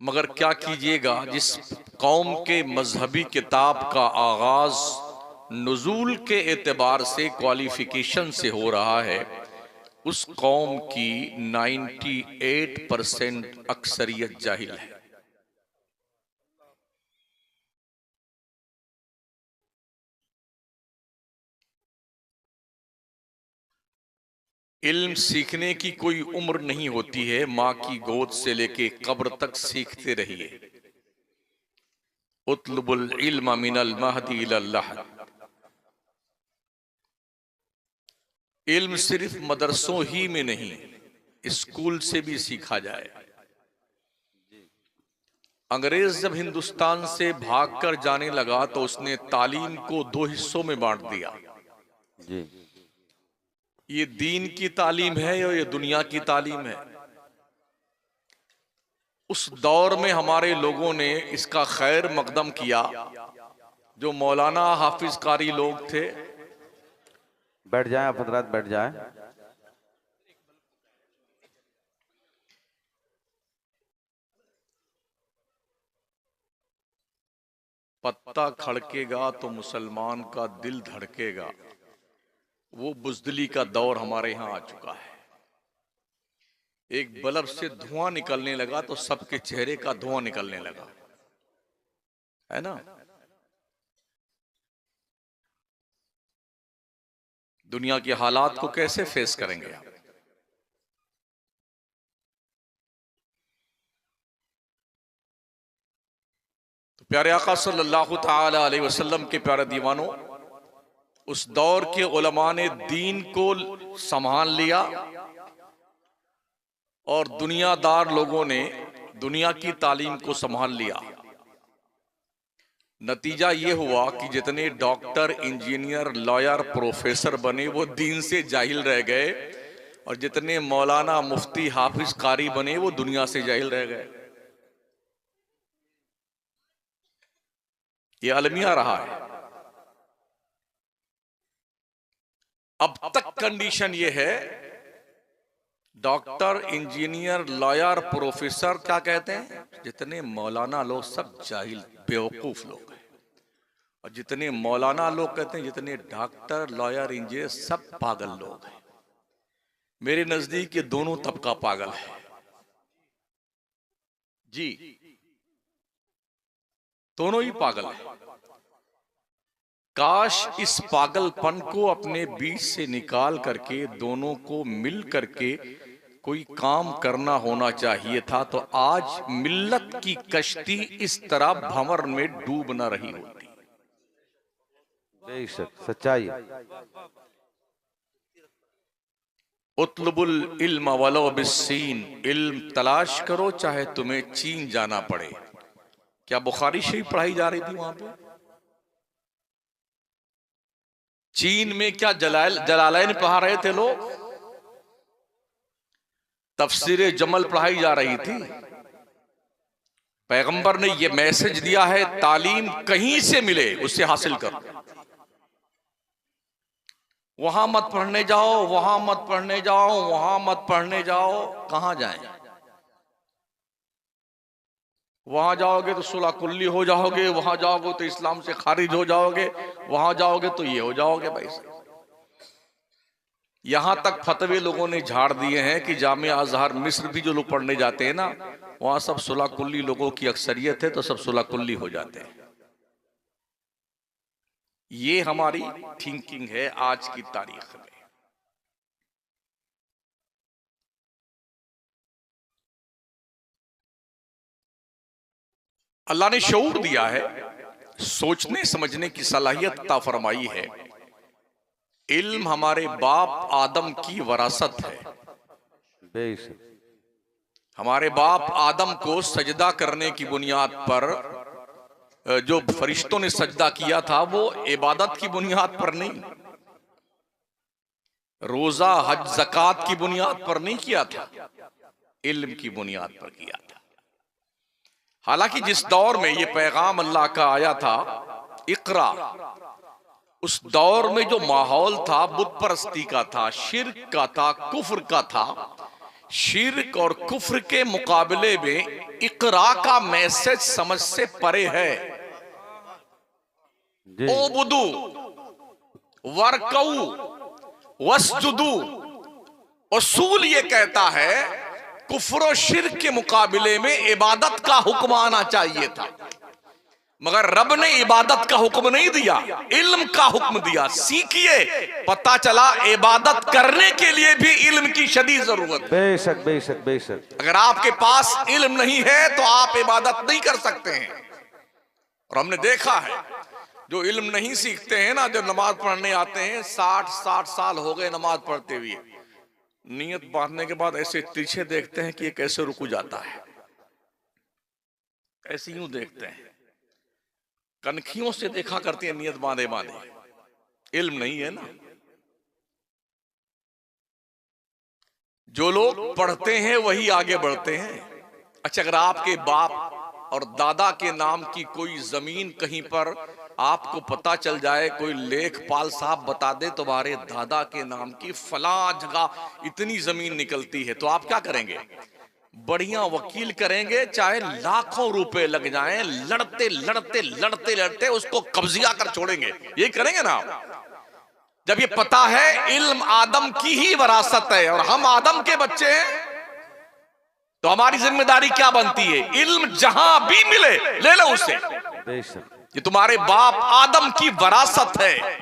मगर क्या कीजिएगा, जिस कौम के मजहबी किताब का आगाज नुज़ूल के एतबार से क्वालिफिकेशन से हो रहा है, उस कौम की 98% अक्सरियत जाहिल है। इल्म सीखने की कोई उम्र नहीं होती है, माँ की गोद से लेके कब्र तक सीखते रहिए। उतलुबुल इल्म मिनल महदी इलल लहद। इल्म सिर्फ मदरसों ही में नहीं, स्कूल से भी सीखा जाए। अंग्रेज जब हिंदुस्तान से भागकर जाने लगा तो उसने तालीम को दो हिस्सों में बांट दिया। जी। ये दीन की तालीम है और ये दुनिया की तालीम है। उस दौर में हमारे लोगों ने इसका खैर मकदम किया। जो मौलाना हाफिज कारी लोग थे, बैठ जाएं आप हजरात, बैठ जाएं। पत्ता खड़केगा तो मुसलमान का दिल धड़केगा। वो बुजदली का दौर हमारे यहां आ चुका है। एक बल्ब से धुआं निकलने लगा तो सबके चेहरे का धुआं निकलने लगा, है ना। दुनिया के हालात को कैसे फेस करेंगे आप? तो प्यारे आका सल्लल्लाहु ताला अलैहि वसल्लम के प्यारे दीवानों, उस दौर के उलमा ने दीन को संभाल लिया और दुनियादार लोगों ने दुनिया की तालीम को संभाल लिया। नतीजा ये हुआ कि जितने डॉक्टर, इंजीनियर, लॉयर, प्रोफेसर बने वो दीन से जाहिल रह गए, और जितने मौलाना, मुफ्ती, हाफिज, कारी बने वो दुनिया से जाहिल रह गए। ये अलमिया रहा है। अब तक कंडीशन ये है, डॉक्टर, इंजीनियर, लॉयर, प्रोफेसर क्या कहते हैं, जितने मौलाना लोग सब जाहिल बेवकूफ लोग हैं। और जितने मौलाना लोग कहते हैं, जितने डॉक्टर, लॉयर, इंजीनियर सब पागल लोग हैं। मेरे नजदीक ये दोनों तबका पागल है जी, दोनों ही पागल है। काश इस पागलपन को अपने बीच से निकाल करके दोनों को मिल करके कोई काम करना होना चाहिए था, तो आज मिल्लत की कश्ती इस तरह भंवर में डूब न रही होती। बेशक सच्चाई। उतलुबुल इल्म वलो बिस्सीन। इल्म तलाश करो चाहे तुम्हें चीन जाना पड़े। क्या बुखारी शरीफ पढ़ाई जा रही थी वहां पे? चीन में क्या जलालैन पढ़ा रहे थे लोग? तफसीर जमल पढ़ाई जा रही थी। पैगंबर ने यह मैसेज दिया है, तालीम कहीं से मिले उससे हासिल करो। वहां मत पढ़ने जाओ, वहां मत पढ़ने जाओ, वहां मत पढ़ने जाओ। कहां जाएं? वहां जाओगे तो सुलह कुल्ली हो जाओगे, वहां जाओगे तो इस्लाम से खारिज हो जाओगे, वहां जाओगे तो ये हो जाओगे। भाई यहां तक फतवे लोगों ने झाड़ दिए हैं कि जामिया अजहर मिस्र भी जो लोग पढ़ने जाते हैं ना, वहां सब सुलह कुल्ली लोगों की अक्सरियत है, तो सब सुलह कुल्ली हो जाते हैं। ये हमारी थिंकिंग है आज की तारीख में। अल्लाह ने शऊर दिया है, सोचने समझने की सलाहियत अता फरमाई है। इल्म हमारे बाप आदम की वरासत है। बेशक। हमारे बाप आदम को सजदा करने की बुनियाद पर जो फरिश्तों ने सजदा किया था, वो इबादत की बुनियाद पर नहीं, रोजा, हज, ज़कात की बुनियाद पर नहीं किया था, इल्म की बुनियाद पर किया था। हालांकि जिस दौर में ये पैगाम अल्लाह का आया था, इकरा, उस दौर में जो माहौल था बुत परस्ती का था, शिर्क का था, कुफ्र का था। शिर्क और कुफ्र के मुकाबले में इकरा का मैसेज समझ से परे है। जी ओबुदू वरकऊ वस्जुदू, उसूल ये कहता है कुफ्र और शिर्क के मुकाबले में इबादत का हुक्म आना चाहिए था, मगर रब ने इबादत का हुक्म नहीं दिया, इल्म का हुक्म दिया। सीखिए, पता चला इबादत करने के लिए भी इल्म की शदीद जरूरत है। बेशक बेशक बेशक। अगर आपके पास इल्म नहीं है तो आप इबादत नहीं कर सकते हैं। और हमने देखा है जो इल्म नहीं सीखते हैं ना, जब नमाज पढ़ने आते हैं, 60 साल हो गए नमाज पढ़ते हुए, नियत बांधने के बाद ऐसे पीछे देखते हैं कि ये कैसे रुक जाता है, ऐसे यूं देखते हैं, कनखियों से देखा करती है नियत बांधे बांधे। इल्म नहीं है ना। जो लोग पढ़ते हैं वही आगे बढ़ते हैं। अच्छा, अगर आपके बाप और दादा के नाम की कोई जमीन कहीं पर आपको पता चल जाए, कोई लेखपाल साहब बता दे तुम्हारे दादा के नाम की फला जगह इतनी जमीन निकलती है, तो आप क्या करेंगे? बढ़िया वकील करेंगे, चाहे लाखों रुपए लग जाएं, लड़ते लड़ते लड़ते लड़ते उसको कब्जिया कर छोड़ेंगे। यही करेंगे ना आप। जब ये पता है इल्म आदम की ही वरासत है और हम आदम के बच्चे हैं, तो हमारी जिम्मेदारी क्या बनती है? इल्म जहां भी मिले ले लो उसे। ये तुम्हारे बाप आदम की वरासत है,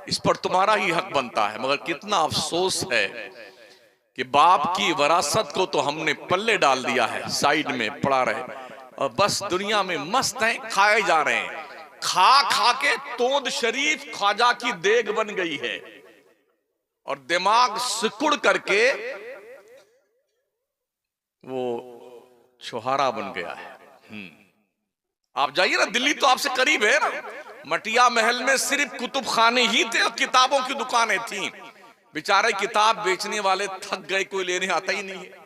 इस पर तुम्हारा ही हक बनता है। मगर कितना अफसोस है कि बाप की वरासत को तो हमने पल्ले डाल दिया है, साइड में पड़ा रहे और बस दुनिया में मस्त हैं, खाए जा रहे हैं। खा खा के तोंद शरीफ ख्वाजा की देग बन गई है और दिमाग सिकुड़ करके वो छुहारा बन गया है। आप जाइए ना, दिल्ली तो आपसे करीब है ना, मटिया महल में सिर्फ कुतुब खाने ही थे और किताबों की दुकानें थी। बेचारे किताब बेचने वाले थक गए, कोई लेने आता ही नहीं है।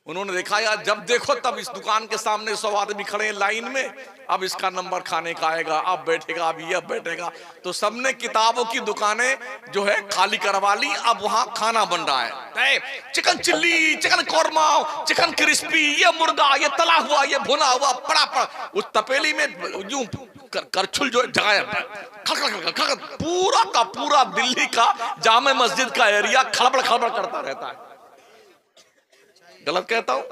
उन्होंने देखा यार, जब देखो तब इस दुकान के सामने 100 आदमी खड़े हैं लाइन में, अब इसका नंबर खाने का आएगा, अब बैठेगा, अब ये अब बैठेगा। तो सबने किताबों की दुकानें जो है खाली करवा ली। अब वहां खाना बन रहा है, chicken chilli, chicken korma, chicken crispy, ये मुर्गा, ये तला हुआ, ये भुना हुआ, पड़ा उस तपेली में यूं करछुल जो जगाया, पूरा का पूरा दिल्ली का जामे मस्जिद का एरिया खड़बड़ खड़बड़ करता रहता है। गलत कहता हूं?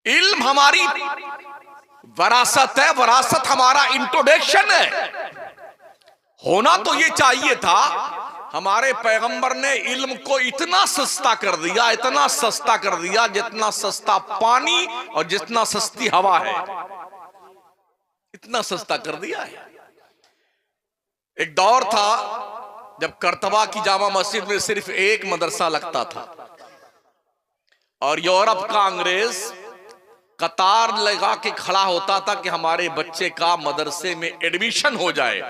इल्म हमारी वरासत है, वरासत हमारा इंट्रोडक्शन है। होना तो ये चाहिए था। हमारे पैगंबर ने इल्म को इतना सस्ता कर दिया, इतना सस्ता कर दिया, जितना सस्ता पानी और जितना सस्ती हवा है, इतना सस्ता कर दिया है। एक दौर था जब करतबा की जामा मस्जिद में सिर्फ एक मदरसा लगता था और यूरोप का अंग्रेज कतार लगा के खड़ा होता था कि हमारे बच्चे का मदरसे में एडमिशन हो जाए।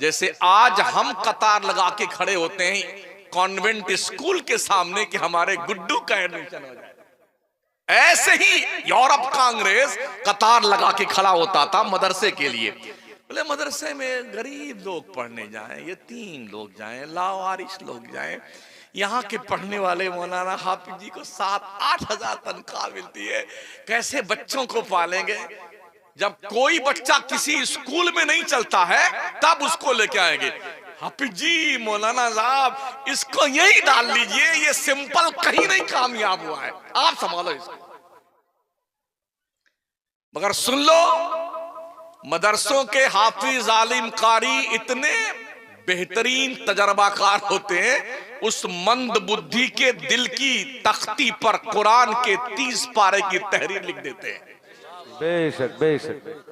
जैसे आज हम कतार लगा के खड़े होते हैं कॉन्वेंट स्कूल के सामने कि हमारे गुड्डू का एडमिशन हो जाए, ऐसे ही यूरोप का अंग्रेज कतार लगा के खड़ा होता था मदरसे के लिए। बोले मदरसे में गरीब लोग पढ़ने जाएं, यतीम लोग जाएं, लावारिस लोग जाएं। यहाँ के पढ़ने वाले मौलाना हाफिज जी को 7-8 हजार तनख्वाह मिलती है, कैसे बच्चों को पालेंगे? जब कोई बच्चा किसी स्कूल में नहीं चलता है तब उसको लेके आएंगे, हाफिज जी, मौलाना साहब, इसको यही डाल लीजिए, ये सिंपल कहीं नहीं कामयाब हुआ है, आप संभालो इसको। मगर सुन लो, मदरसों के हाफिज आलिम कारी इतने बेहतरीन तजर्बाकार होते हैं, उस मंद बुद्धि के दिल की तख्ती पर कुरान के 30 पारे की तहरीर लिख देते हैं। बेशक बेशक।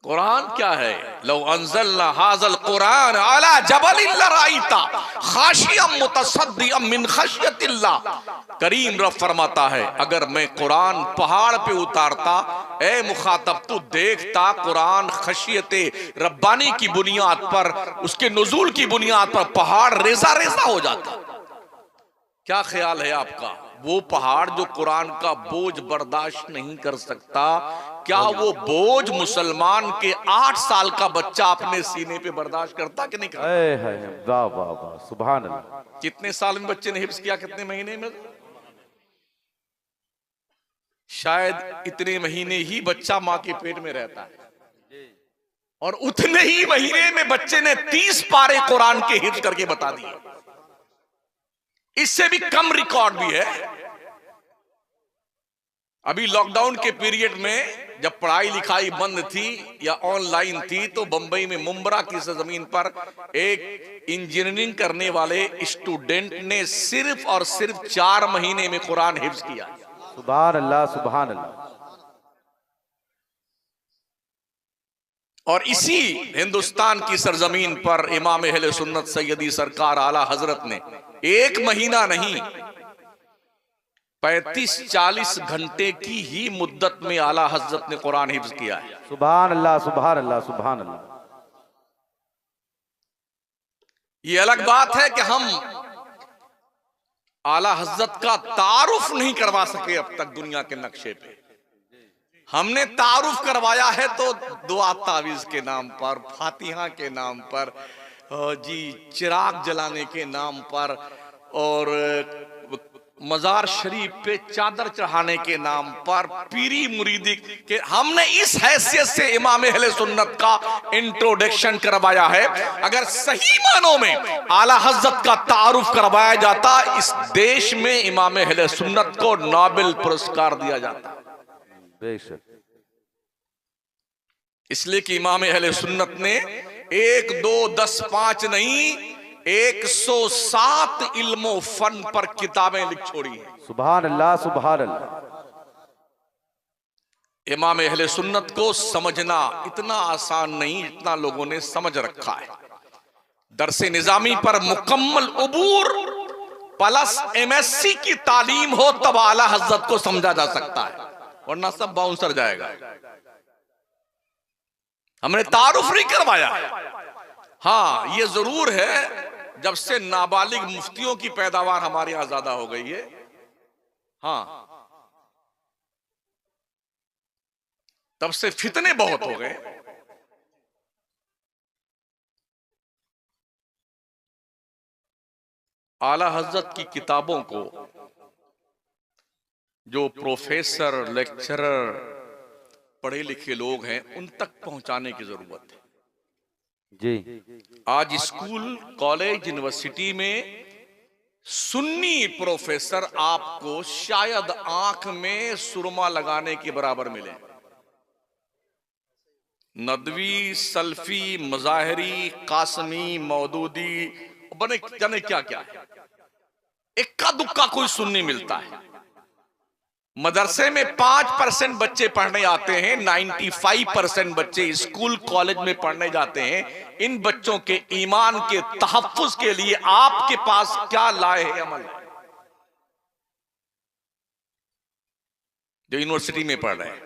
कुरान क्या है? लो अंज़लना हाज़ल कुरान अला जबलिन लराइता खाशियम मुतसद्दियम मिन खशियतिल्लाह। करीम रब फरमाता है, अगर मैं कुरान पहाड़ पे उतारता, ए मुखातब तू देखता कुरान खशियते रब्बानी की बुनियाद पर, उसके नुज़ूल की बुनियाद पर पहाड़ रेजा रेजा हो जाता। क्या ख्याल है आपका? वो पहाड़ जो कुरान का बोझ बर्दाश्त नहीं कर सकता, क्या वो बोझ मुसलमान के 8 साल का बच्चा अपने सीने पे बर्दाश्त करता कि नहीं करता? वाह वाह वाह, सुभान अल्लाह। कितने साल में बच्चे ने हिफ्ज किया, कितने महीने में? शायद इतने महीने ही बच्चा मां के पेट में रहता है, और उतने ही महीने में बच्चे ने 30 पारे कुरान के हिफ्ज करके बता दिए। इससे भी कम रिकॉर्ड भी है। अभी लॉकडाउन के पीरियड में जब पढ़ाई लिखाई बंद थी या ऑनलाइन थी, तो बंबई में मुंब्रा की जमीन पर एक इंजीनियरिंग करने वाले स्टूडेंट ने सिर्फ और सिर्फ 4 महीने में कुरान हिफ्ज किया। सुभान अल्लाह, सुभान अल्लाह। और इसी हिंदुस्तान की सरजमीन पर इमाम अहले सुन्नत सैयदी सरकार आला हजरत ने 1 महीना नहीं, 35-40 घंटे की ही मुद्दत में आला हजरत ने कुरान हिफ्ज किया है। सुभान अल्लाह, सुभान अल्लाह, सुभान अल्लाह। ये अलग बात है कि हम आला हजरत का तारुफ नहीं करवा सके अब तक दुनिया के नक्शे पे। हमने तारुफ करवाया है तो दुआ तावीज के नाम पर, फातिहा के नाम पर, जी चिराग जलाने के नाम पर, और मजार शरीफ पे चादर चढ़ाने के नाम पर, पीरी मुरीदी के। हमने इस हैसियत से इमाम अहले सुन्नत का इंट्रोडक्शन करवाया है। अगर सही मानों में आला हजरत का तारुफ करवाया जाता, इस देश में इमाम अहले सुन्नत को नोबेल पुरस्कार दिया जाता। बेशक। इसलिए कि इमाम अहले सुन्नत ने 1, 2, 10, 5 नहीं, 107 इल्मो फन पर किताबें लिख छोड़ी हैं। सुभान अल्लाह, सुभान अल्लाह। इमाम अहले सुन्नत को समझना इतना आसान नहीं जितना लोगों ने समझ रखा है। दरसे निजामी पर मुकम्मल उबूर प्लस MSc की तालीम हो तब आला हजरत को समझा जा सकता है, वरना सब बाउंसर जाएगा। हमने तारुफ नहीं करवाया। हाँ, ये जरूर है जब से नाबालिग मुफ्तियों की पैदावार हमारे यहां ज्यादा हो गई है, हाँ, तब से फितने बहुत हो गए। आला हजरत की किताबों को जो प्रोफेसर, लेक्चरर, पढ़े लिखे लोग हैं, उन तक पहुंचाने की जरूरत है जी। आज स्कूल, कॉलेज, यूनिवर्सिटी में सुन्नी प्रोफेसर आपको शायद आंख में सुरमा लगाने के बराबर मिले। नदवी, सल्फी, मजाहरी, कासमी, मौदूदी, बने जाने क्या क्या है, इक्का दुक्का कोई सुन्नी मिलता है। मदरसे में 5% बच्चे पढ़ने आते हैं, 95% बच्चे स्कूल कॉलेज में पढ़ने जाते हैं। इन बच्चों के ईमान के तहफ्फुज के लिए आपके पास क्या लाए हैं अमल? जो यूनिवर्सिटी में पढ़ रहे हैं,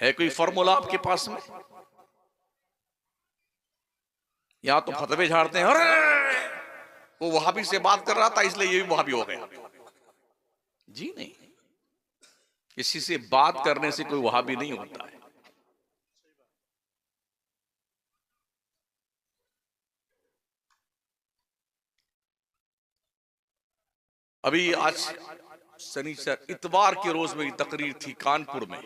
है कोई फॉर्मूला आपके पास में? या तो फतवे झाड़ते हैं, अरे वो वहाबी से बात कर रहा था इसलिए ये भी वहाबी हो गया। जी नहीं, किसी से बात करने से कोई वहाबी नहीं होता है। अभी आज शनिचर, इतवार के रोज मेरी तकरीर थी कानपुर में।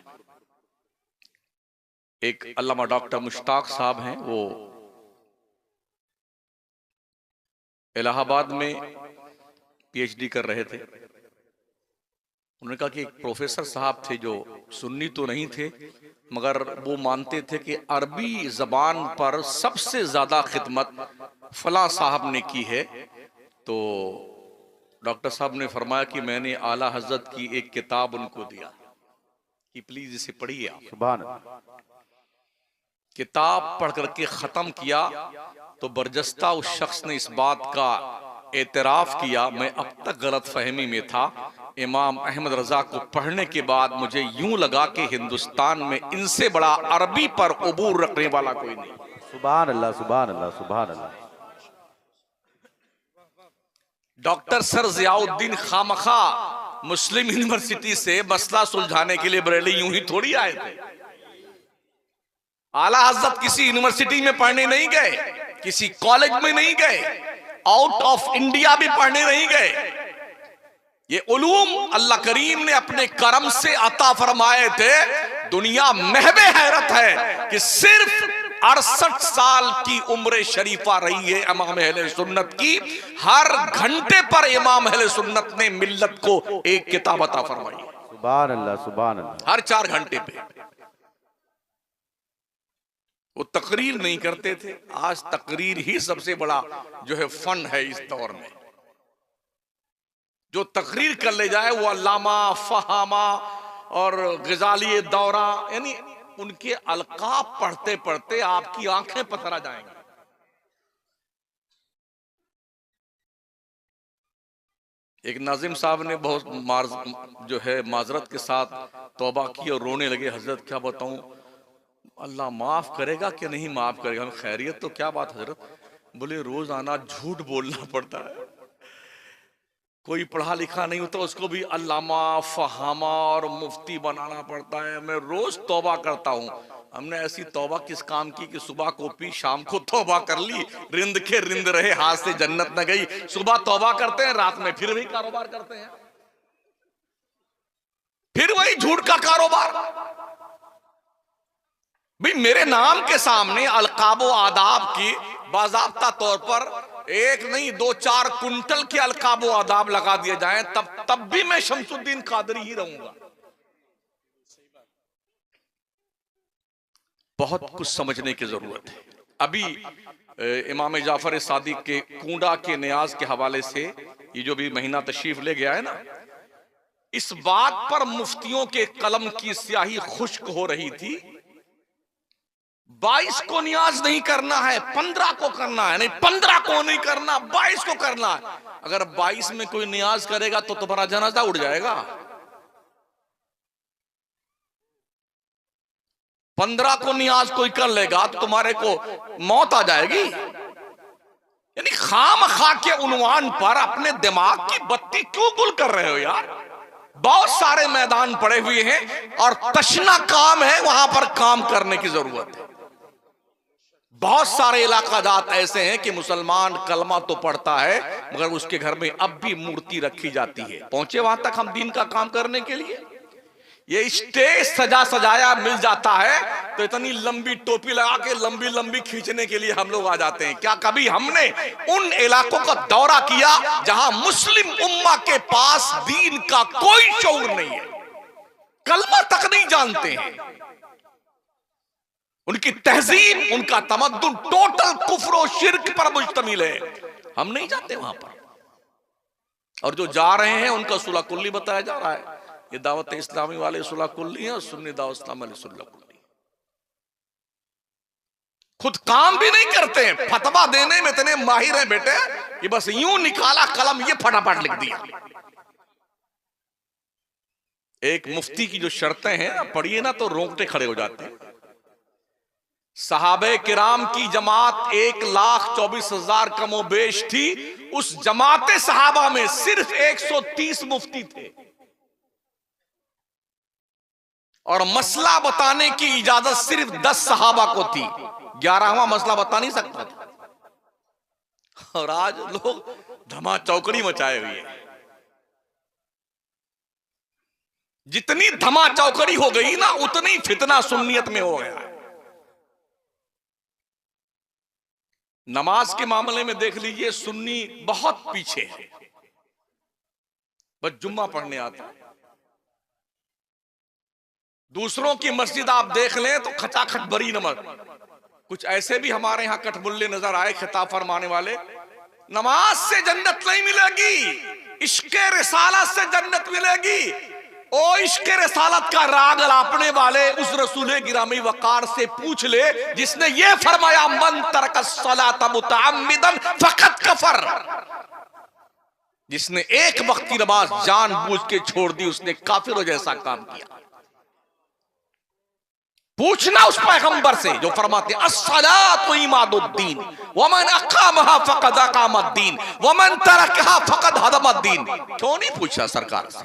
एक अल्लामा डॉक्टर मुश्ताक साहब हैं, वो इलाहाबाद में PhD कर रहे थे। उन्होंने कहा कि एक प्रोफेसर साहब थे जो सुन्नी तो नहीं थे, मगर वो मानते थे कि अरबी जबान पर सबसे ज्यादा खिदमत फला साहब ने की है। तो डॉक्टर साहब ने फरमाया कि मैंने आला हजरत की एक किताब उनको दिया कि प्लीज इसे पढ़िए आप। सुभान अल्लाह। किताब पढ़ करके खत्म किया तो बरजस्ता उस शख्स ने इस बात का एतराफ किया, मैं अब तक गलत फहमी में था। इमाम अहमद रजा को पढ़ने के बाद मुझे यूं लगा कि हिंदुस्तान में इनसे बड़ा अरबी पर उबूर रखने वाला कोई नहीं। सुभान अल्लाह, सुभान अल्लाह, सुभान अल्लाह। डॉक्टर सर जियाउद्दीन खामखा मुस्लिम यूनिवर्सिटी से मसला सुलझाने के लिए बरेली यूं ही थोड़ी आए थे। आला हजरत किसी यूनिवर्सिटी में पढ़ने नहीं गए, किसी कॉलेज में नहीं गए, आउट ऑफ इंडिया भी पढ़ने नहीं गए। ये उलूम अल्लाह करीम ने अपने करम से अता फरमाए थे। दुनिया महबे हैरत है कि सिर्फ 68 साल की उम्र शरीफा रही है इमाम अहले सुन्नत की। हर घंटे पर इमाम अहले सुन्नत ने मिल्लत को एक किताब अता फरमाई। सुभान अल्लाह, सुभान अल्लाह। हर 4 घंटे पे वो तकरीर नहीं करते थे। आज तकरीर ही सबसे बड़ा जो है फन है इस दौर में। जो तकरीर कर ले जाए वो अल्लामा, फहामा और गजाली दौरा, यानी उनके अलकाब पढ़ते पढ़ते आपकी आंखें पथरा जाएंगी। एक नाजिम साहब ने बहुत जो है माजरत के साथ तौबा की और रोने लगे, हजरत क्या बताऊं, अल्लाह माफ करेगा कि नहीं माफ करेगा। खैरियत तो क्या बात हजरत? बोले रोज आना झूठ बोलना पड़ता है। कोई पढ़ा लिखा नहीं होता उसको भी अल्लामा, फहामा और मुफ्ती बनाना पड़ता है। मैं रोज तौबा करता हूँ। हमने ऐसी तौबा किस काम की कि सुबह को पी, शाम को तौबा कर ली, रिंद के रिंद रहे, हाथ से जन्नत न गई। सुबह तौबा करते हैं, रात में फिर वही कारोबार करते हैं, फिर वही झूठ का कारोबार। भाई मेरे नाम के सामने अलकाबो आदाब की बाज़ाब्ता तौर पर 1 नहीं 2-4 कुंटल के अलकाबो आदाब लगा दिए जाएं, तब भी मैं शमसुद्दीन कादरी ही रहूंगा। बहुत कुछ समझने की जरूरत है। अभी इमाम जाफर सादिक के कूंडा के न्याज के हवाले से ये जो भी महीना तशरीफ ले गया है ना, इस बात पर मुफ्तियों के कलम की स्याही खुश्क हो रही थी। 22 को न्याज नहीं करना है, 15 को करना है, नहीं 15 को नहीं करना, 22 को करना है। अगर 22 में कोई न्याज करेगा तो तुम्हारा जनाजा उड़ जाएगा। 15 को न्याज कोई कर लेगा तो तुम्हारे को मौत आ जाएगी। यानी खाम खा के उन्वान पर अपने दिमाग की बत्ती क्यों गुल कर रहे हो यार? बहुत सारे मैदान पड़े हुए हैं और तशना काम है, वहां पर काम करने की जरूरत है। बहुत सारे इलाका जात ऐसे हैं कि मुसलमान कलमा तो पढ़ता है मगर उसके घर में अब भी मूर्ति रखी जाती है। पहुंचे वहां तक हम दीन का काम करने के लिए? ये स्टेज सजा सजाया मिल जाता है तो इतनी लंबी टोपी लगा के लंबी लंबी खींचने के लिए हम लोग आ जाते हैं। क्या कभी हमने उन इलाकों का दौरा किया जहां मुस्लिम उम्मा के पास दीन का कोई शऊर नहीं है, कलमा तक नहीं जानते हैं? उनकी तहजीब, उनका तमद्दुन टोटल कुफ्र और शिर्क पर मुश्तमिल है। हम नहीं जाते वहां पर। और जो जा रहे हैं उनका सुलह कुल्ली बताया जा रहा है। ये दावत इस्लामी वाले सुलह कुल्ली है और सुन्नी दावत इस्लामी वाले सुलह कुल्ली। खुद काम भी नहीं करते हैं, फतवा देने में इतने माहिर हैं बेटे कि बस यूं निकाला कलम, ये फटाफट लिख दिया। एक मुफ्ती की जो शर्तें हैं ना, पढ़िए ना तो रोंगटे खड़े हो जाते हैं। सहाबे किराम की जमात 1,24,000 कमोबेश थी। उस जमाते सहाबा में सिर्फ 130 मुफ्ती थे और मसला बताने की इजाजत सिर्फ 10 सहाबा को थी। 11वां मसला बता नहीं सकता था। और आज लोग धमा चौकड़ी मचाए हुए हैं। जितनी धमा चौकड़ी हो गई ना उतनी फितना सुन्नियत में हो गया। नमाज के मामले में देख लीजिए, सुन्नी बहुत पीछे है। बस जुम्मा पढ़ने आता है। दूसरों की मस्जिद आप देख लें तो खचाखच भरी नमाज। कुछ ऐसे भी हमारे यहां कठमुल्ले नजर आए खिताब फरमाने वाले, नमाज से जन्नत नहीं मिलेगी, इश्क़े रिसालत से जन्नत मिलेगी। ओ इश्क़े रिसालत का राग लापने वाले उस रसूल गिरामी वकार से पूछ ले जिसने ये फरमाया मन तरका सलात मुतअम्मिदन फकत कफर। जिसने एक वक्त की नमाज जानबूझ के छोड़ दी उसने काफिरों जैसा काम किया। पूछना उस पैगंबर से जो फरमाते अस्सलातु इमादुद्दीन वमन अकामहा फकद अकामद्दीन वमन तरकहा फकद हदमद्दीन। क्यों नहीं पूछा सरकार से,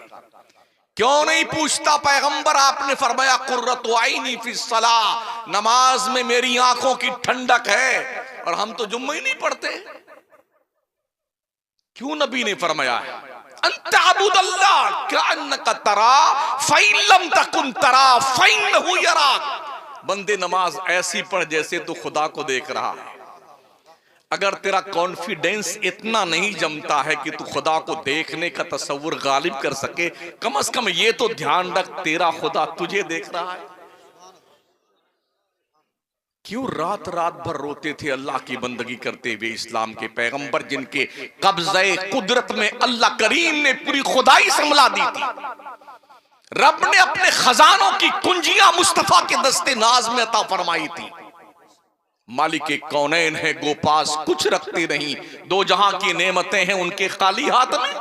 क्यों नहीं पूछता पैगंबर? आपने फरमाया कुर्रतु आइनी फी सलाह, नमाज में मेरी आंखों की ठंडक है। और हम तो जुम्मे ही नहीं पढ़ते। क्यों नबी ने फरमाया है अंतअबुदल्लाह कअन्नका तरा फइन लम तकुन तरा फइन्नहु यराक। बंदे नमाज ऐसी पढ़ जैसे तू खुदा को देख रहा है। अगर तेरा कॉन्फिडेंस इतना नहीं जमता है कि तू खुदा को देखने का तसव्वुर गालिब कर सके, कम से कम ये तो ध्यान रख तेरा खुदा तुझे देख रहा है। क्यों रात रात भर रोते थे अल्लाह की बंदगी करते हुए इस्लाम के पैगंबर, जिनके कब्ज़े कुदरत में अल्लाह करीम ने पूरी खुदाई संभला दी थी। रब ने अपने खजानों की कुंजियां मुस्तफा के दस्ते नाज में अता फरमाई थी। मालिक कौनैन है गोपास कुछ रखते नहीं, दो जहां की नेमतें हैं उनके खाली हाथ में।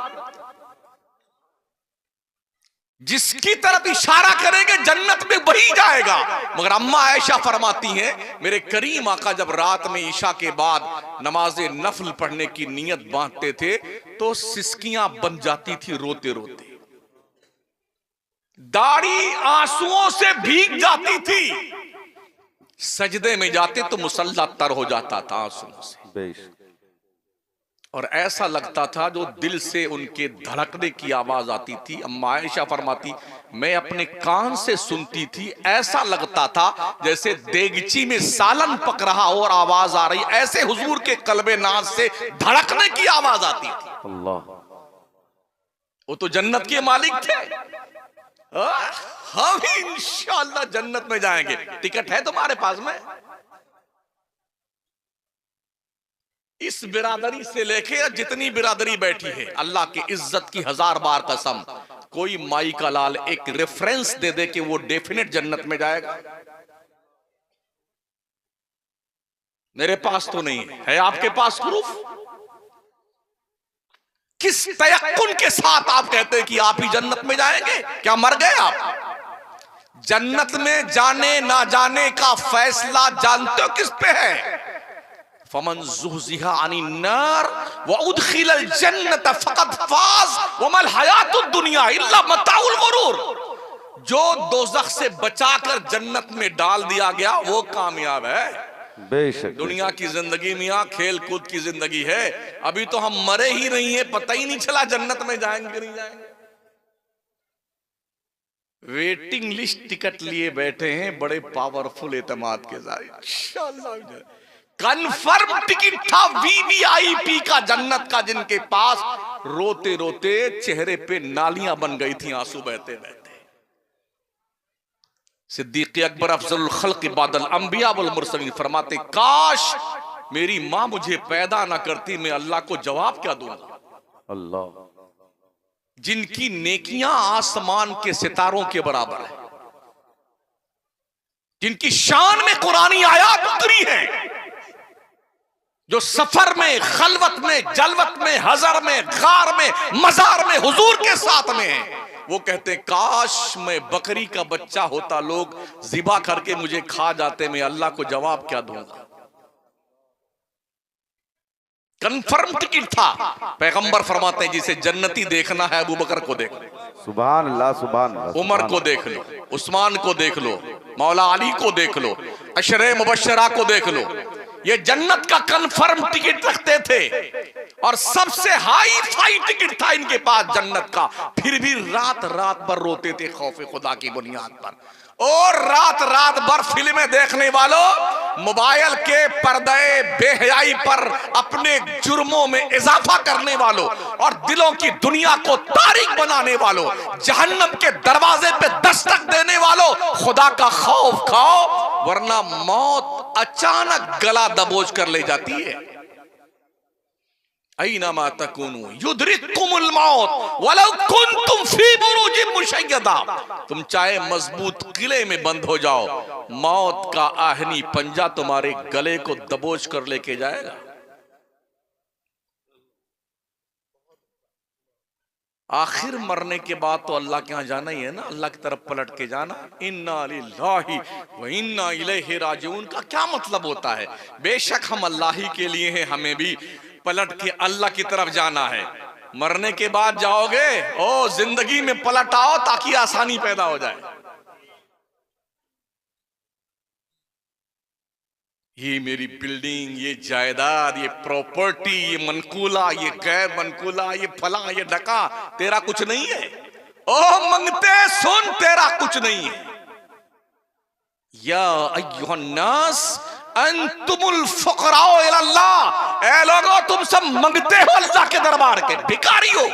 जिसकी तरफ इशारा करेंगे जन्नत में वही जाएगा। मगर अम्मा आयशा फरमाती हैं मेरे करीम आका जब रात में ईशा के बाद नमाज़े नफल पढ़ने की नियत बांधते थे तो सिसकियां बन जाती थी रोते रोते, दाढ़ी आंसुओं से भीग जाती थी। सजदे में जाते तो मुसल्ला तर हो जाता था आंसुओं से, और ऐसा लगता था जो दिल से उनके धड़कने की आवाज आती थी। अम्मा आयशा फरमाती मैं अपने कान से सुनती थी, ऐसा लगता था जैसे देगची में सालन पक रहा हो और आवाज आ रही, ऐसे हुजूर के कल्बे नाज से धड़कने की आवाज आती थी। अल्लाह, वो तो जन्नत के मालिक थे। हम ही इंशाअल्लाह जन्नत में जाएंगे। टिकट है तुम्हारे पास में? इस बिरादरी से लेके जितनी बिरादरी बैठी है, अल्लाह की इज्जत की 1000 बार कसम, कोई माई का लाल एक रेफरेंस दे दे कि वो डेफिनेट जन्नत में जाएगा? मेरे पास तो नहीं है आपके पास प्रूफ? किस तयक्कुन के साथ आप कहते हैं कि आप ही जन्नत में जाएंगे? क्या मर गए आप? जन्नत में जाने ना जाने का फैसला जानते हो किस पे है? फमन ज़ुहज़िहा अनिन नार व उदखिलल जन्नत फ़क़द फ़ाज़ व मल हयातुद दुनिया इल्ला मताउल गुरूर। जो दोज़ख से बचाकर जन्नत में डाल दिया गया वो कामयाब है। बेशक दुनिया की जिंदगी मियां खेल कूद की जिंदगी है। अभी तो हम मरे ही नहीं है, पता ही नहीं चला जन्नत में जाएंगे नहीं जाएंगे। वेटिंग लिस्ट टिकट लिए बैठे हैं बड़े पावरफुल एतमाद के साथ, इंशाअल्लाह कंफर्म टिकट था वीवीआईपी का जन्नत का, जिनके पास रोते रोते चेहरे पे नालियां बन गई थी आंसू बहते बहते। सिद्दीक़ अकबर अफजलुल खल्क़ बादल अंबिया वल मुरसलीन फरमाते काश मेरी मां मुझे पैदा ना करती, मैं अल्लाह को जवाब क्या दूंगा। अल्लाह, जिनकी नेकियां आसमान के सितारों के बराबर है, जिनकी शान में कुरानी आयात उतरी है, जो सफर में, खलवत में, जलवत में, हजर में, गार में, मजार में हुजूर के साथ में है, वो कहते काश मैं बकरी का बच्चा होता, लोग ज़िबा करके मुझे खा जाते, मैं अल्लाह को जवाब क्या दूंगा। कंफर्म टिकट था। पैगंबर फरमाते हैं जिसे जन्नती देखना है अबू बकर को देख लो, सुभान अल्लाह, सुभान अल्लाह, उमर को देख लो, उस्मान को देख लो, मौला अली को देख लो, अशरे मुबश्शरा को देख लो, ये जन्नत का कंफर्म टिकट रखते थे और सबसे हाई फाई टिकट था इनके पास जन्नत का। फिर भी रात रात भर रोते थे खौफे खुदा की बुनियाद पर। और रात रात भर फिल्में देखने वालों, मोबाइल के पर्दे बेहयाई पर अपने जुर्मों में इजाफा करने वालों और दिलों की दुनिया को तारीक बनाने वालों, जहन्नम के दरवाजे पे दस्तक देने वालों, खुदा का खौफ खाओ वरना मौत अचानक गला दबोच कर ले जाती है। ऐनमा तकुनु युद्रिकुमुल मौत वलौ कुंतुम फी बुरूजिन मुशय्यदा। तुम चाहे मजबूत किले में बंद हो जाओ, मौत का आहनी पंजा तुम्हारे गले को दबोच कर लेके जाएगा। आखिर मरने के बाद तो अल्लाह के यहाँ जाना ही है ना, अल्लाह की तरफ पलट के जाना। इन्ना लिल्लाहि व इन्ना इलैहि राजिऊन का क्या मतलब होता है? बेशक हम अल्लाह ही के लिए हैं, हमें भी पलट के अल्लाह की तरफ जाना है। मरने के बाद जाओगे, ओ जिंदगी में पलट आओ ताकि आसानी पैदा हो जाए। ये मेरी बिल्डिंग, ये जायदाद, ये प्रॉपर्टी, ये मनकूला, ये गैर मनकूला, ये फला, ये ढका, तेरा कुछ नहीं है। ओ मंगते सुन, तेरा कुछ नहीं है। या अय्युहन नास अंतुमुल फुकराओ इलल्लाह, ऐ लोगो तुम सब मंगते हो अल्लाह के दरबार के, भिखारी हो,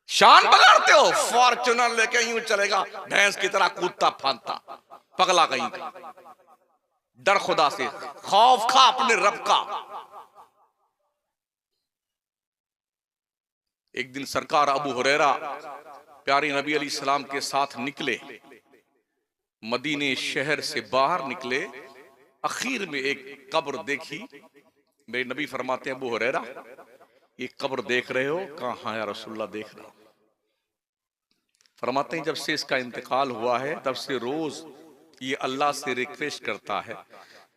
शान बगाड़ते हो। फॉर्च्यूनर लेके यूं चलेगा भैंस की तरह कूदता फांदता, पगला कहीं का। डर खुदा से, खौफ खा अपने रब का। एक दिन सरकार अबू हुरैरा प्यारे नबी अलैहि सलाम के साथ निकले, मदीने शहर से बाहर निकले। आखिर में एक कब्र देखी। मेरे नबी फरमाते हैं, अबू हुरैरा ये कब्र देख रहे हो? कहा हाँ या रसूलल्लाह देख रहा हूं। फरमाते हैं, जब से इसका इंतकाल हुआ है तब से रोज ये अल्लाह से रिक्वेस्ट करता है,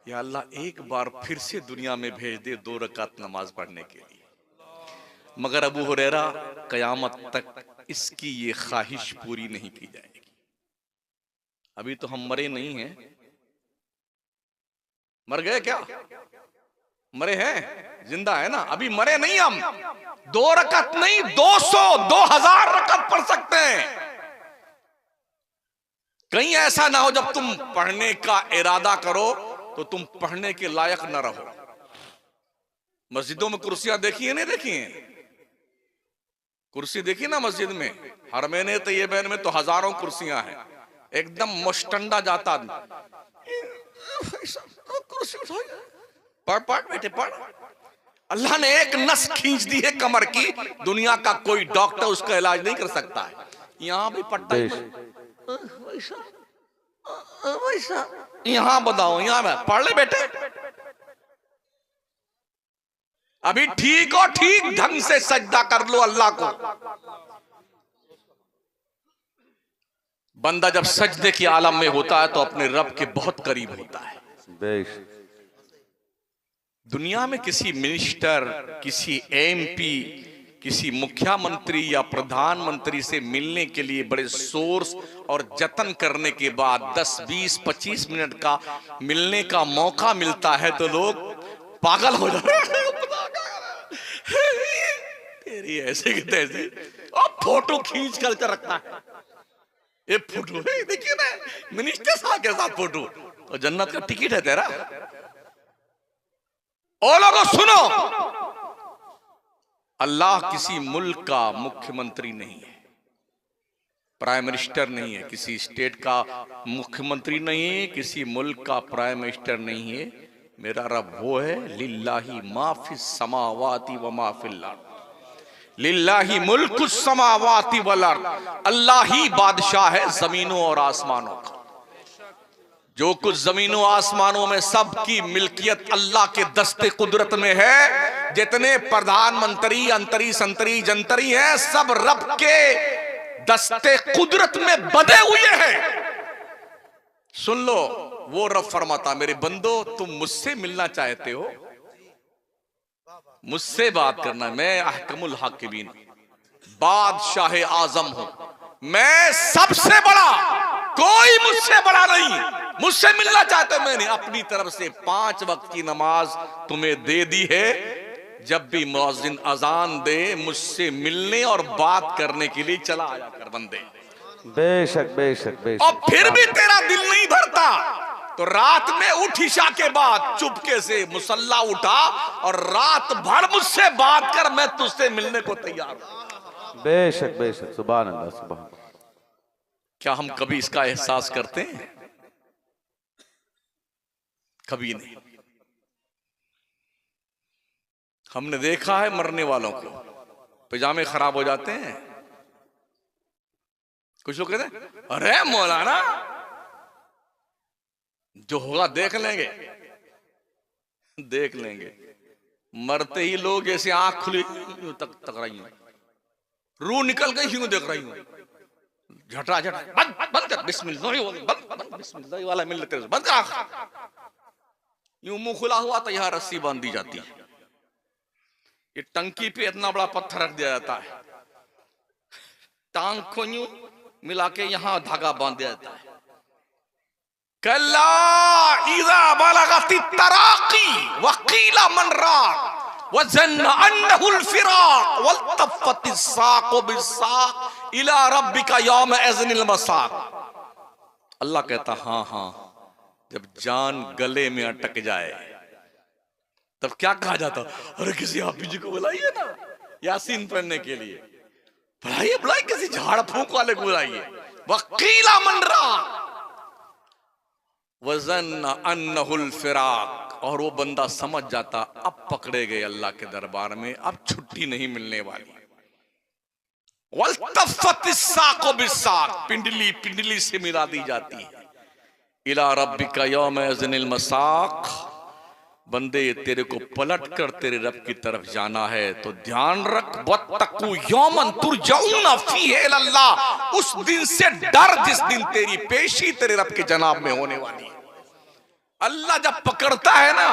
या अल्लाह एक बार फिर से दुनिया में भेज दे 2 रकात नमाज पढ़ने के लिए। मगर अबू हुरैरा कयामत तक इसकी ये ख्वाहिश पूरी नहीं की जाएगी। अभी तो हम मरे नहीं हैं। मर गए क्या? मरे हैं, जिंदा है ना, अभी मरे नहीं हम। 2 रकात नहीं, 200 2000 रकात पढ़ सकते हैं। कहीं ऐसा ना हो जब तुम पढ़ने का इरादा करो तो तुम पढ़ने के लायक न रहो। मस्जिदों में कुर्सियां देखी है, नहीं देखी है? कुर्सी देखी ना मस्जिद में? हरमैन तैयबैन में तो हजारों कुर्सियां हैं। एकदम मुश्तंडा जाता कुर्सी उठाओ, पढ़ पढ़ बेटे पढ़। अल्लाह ने एक नस खींच दी है कमर की, दुनिया का कोई डॉक्टर उसका इलाज नहीं कर सकता है। यहां भी पट्टा वैसा, यहां बताओ, यहां पढ़ ले बेटे। अभी ठीक हो, ठीक ढंग से सजदा कर लो अल्लाह को। बंदा जब सजदे के आलम में होता है तो अपने रब के बहुत करीब होता है। दुनिया में किसी मिनिस्टर, किसी एमपी, किसी मुख्यमंत्री या प्रधानमंत्री से मिलने के लिए बड़े सोर्स और जतन करने के बाद 10, 20, 25 मिनट का मिलने का मौका मिलता है तो लोग पागल हो जाते हैं। तेरी ऐसे के तैसे, और फोटो खींच कर रखता है। ये फोटो देखिए ना, मिनिस्टर साहब के साथ फोटो, तो जन्नत का टिकट है तेरा। ओ लोगों सुनो, अल्लाह किसी मुल्क का मुख्यमंत्री नहीं है, प्राइम मिनिस्टर नहीं है, किसी स्टेट का मुख्यमंत्री नहीं है, किसी मुल्क का प्राइम मिनिस्टर नहीं है। मेरा रब वो है, लिल्लाही मा फिस समावाति व मा फिल अर्द, लिल्लाही मुल्कुस समावाति वल अर्द। अल्लाह ही बादशाह है जमीनों और आसमानों का। जो कुछ जमीनों आसमानों में सबकी मिल्कियत अल्लाह के दस्ते कुदरत में है। जितने प्रधानमंत्री, अंतरी, संतरी, जंतरी हैं, सब रब के दस्ते कुदरत में बंधे हुए हैं। सुन लो, वो रब फरमाता, मेरे बंदो तुम मुझसे मिलना चाहते हो, मुझसे बात करना, मैं अहकमुल हाकिमीन, बादशाह आजम हूं, मैं सबसे बड़ा, कोई मुझसे बड़ा नहीं। मुझसे मिलना चाहते हो, मैंने अपनी तरफ से 5 वक्त की नमाज तुम्हें दे दी है। जब भी मुअज्जिन अजान दे, मुझसे मिलने और बात करने के लिए चला आया कर बंदे। बेशक बेशक बेशक। और फिर भी तेरा दिल नहीं भरता तो रात में उठ इशा के बाद चुपके से मुसल्ला उठा और रात भर मुझसे बात कर, मैं तुझसे मिलने को तैयार हूं। बेशक बेशक, सुभान अल्लाह सुभान। क्या हम कभी इसका एहसास करते हैं? कभी नहीं। हमने देखा है मरने वालों को पजामे खराब हो जाते हैं। कुछ लोग कहते हैं, अरे मौलाना जो होगा देख लेंगे, देख लेंगे। मरते ही लोग जैसे आंख खुली तक रही हूं, रूह निकल गई यूं देख रही हूं, झटा झटा बंद बंद कर, बिस्मिल्लाह बंद बंद, बिस्मिल्लाह वाला मिल लेते बंद कर, यूं मुंह खुला हुआ तो यहां रस्सी बांध दी जाती है, ये टंकी पे इतना बड़ा पत्थर रख दिया जाता है, टांग को यूं मिला के यहां धागा बांध दिया जाता है। कल्ला इज़ा बलगति तराकी वकीला मन राक वज़न्न अन्नहुल फिराक वल्तफ़ति साक़ु बिस्साक़ इला रब्बिका यौम इज़निल मसाक़। अल्लाह कहता हाँ हाँ, जब जान गले में अटक जाए तब क्या कहा जाता, अरे किसी हाफिज जी को बुलाइए ना यासीन पढ़ने के लिए, बुलाइए बुलाइए, किसी झाड़ फूंक वाले को बुलाइए। वकीला मन राक वज़न्न अन्नहुल फिराक, और वो बंदा समझ जाता अब पकड़े गए अल्लाह के दरबार में, अब छुट्टी नहीं मिलने वाली। वल्तफ़ति साक़ु बिस्साक़, पिंडली पिंडली से मिला दी जाती है। इला रब्बिका यौम इज़निल मसाक़, बंदे तेरे को पलट कर तेरे रब की तरफ जाना है तो ध्यान रख, वत्तक़ू यौमन तुरजऊना फ़ीहि इलल्लाह, उस दिन से डर जिस दिन तेरी पेशी तेरे रब के जनाब में होने वाली है। अल्लाह जब पकड़ता है ना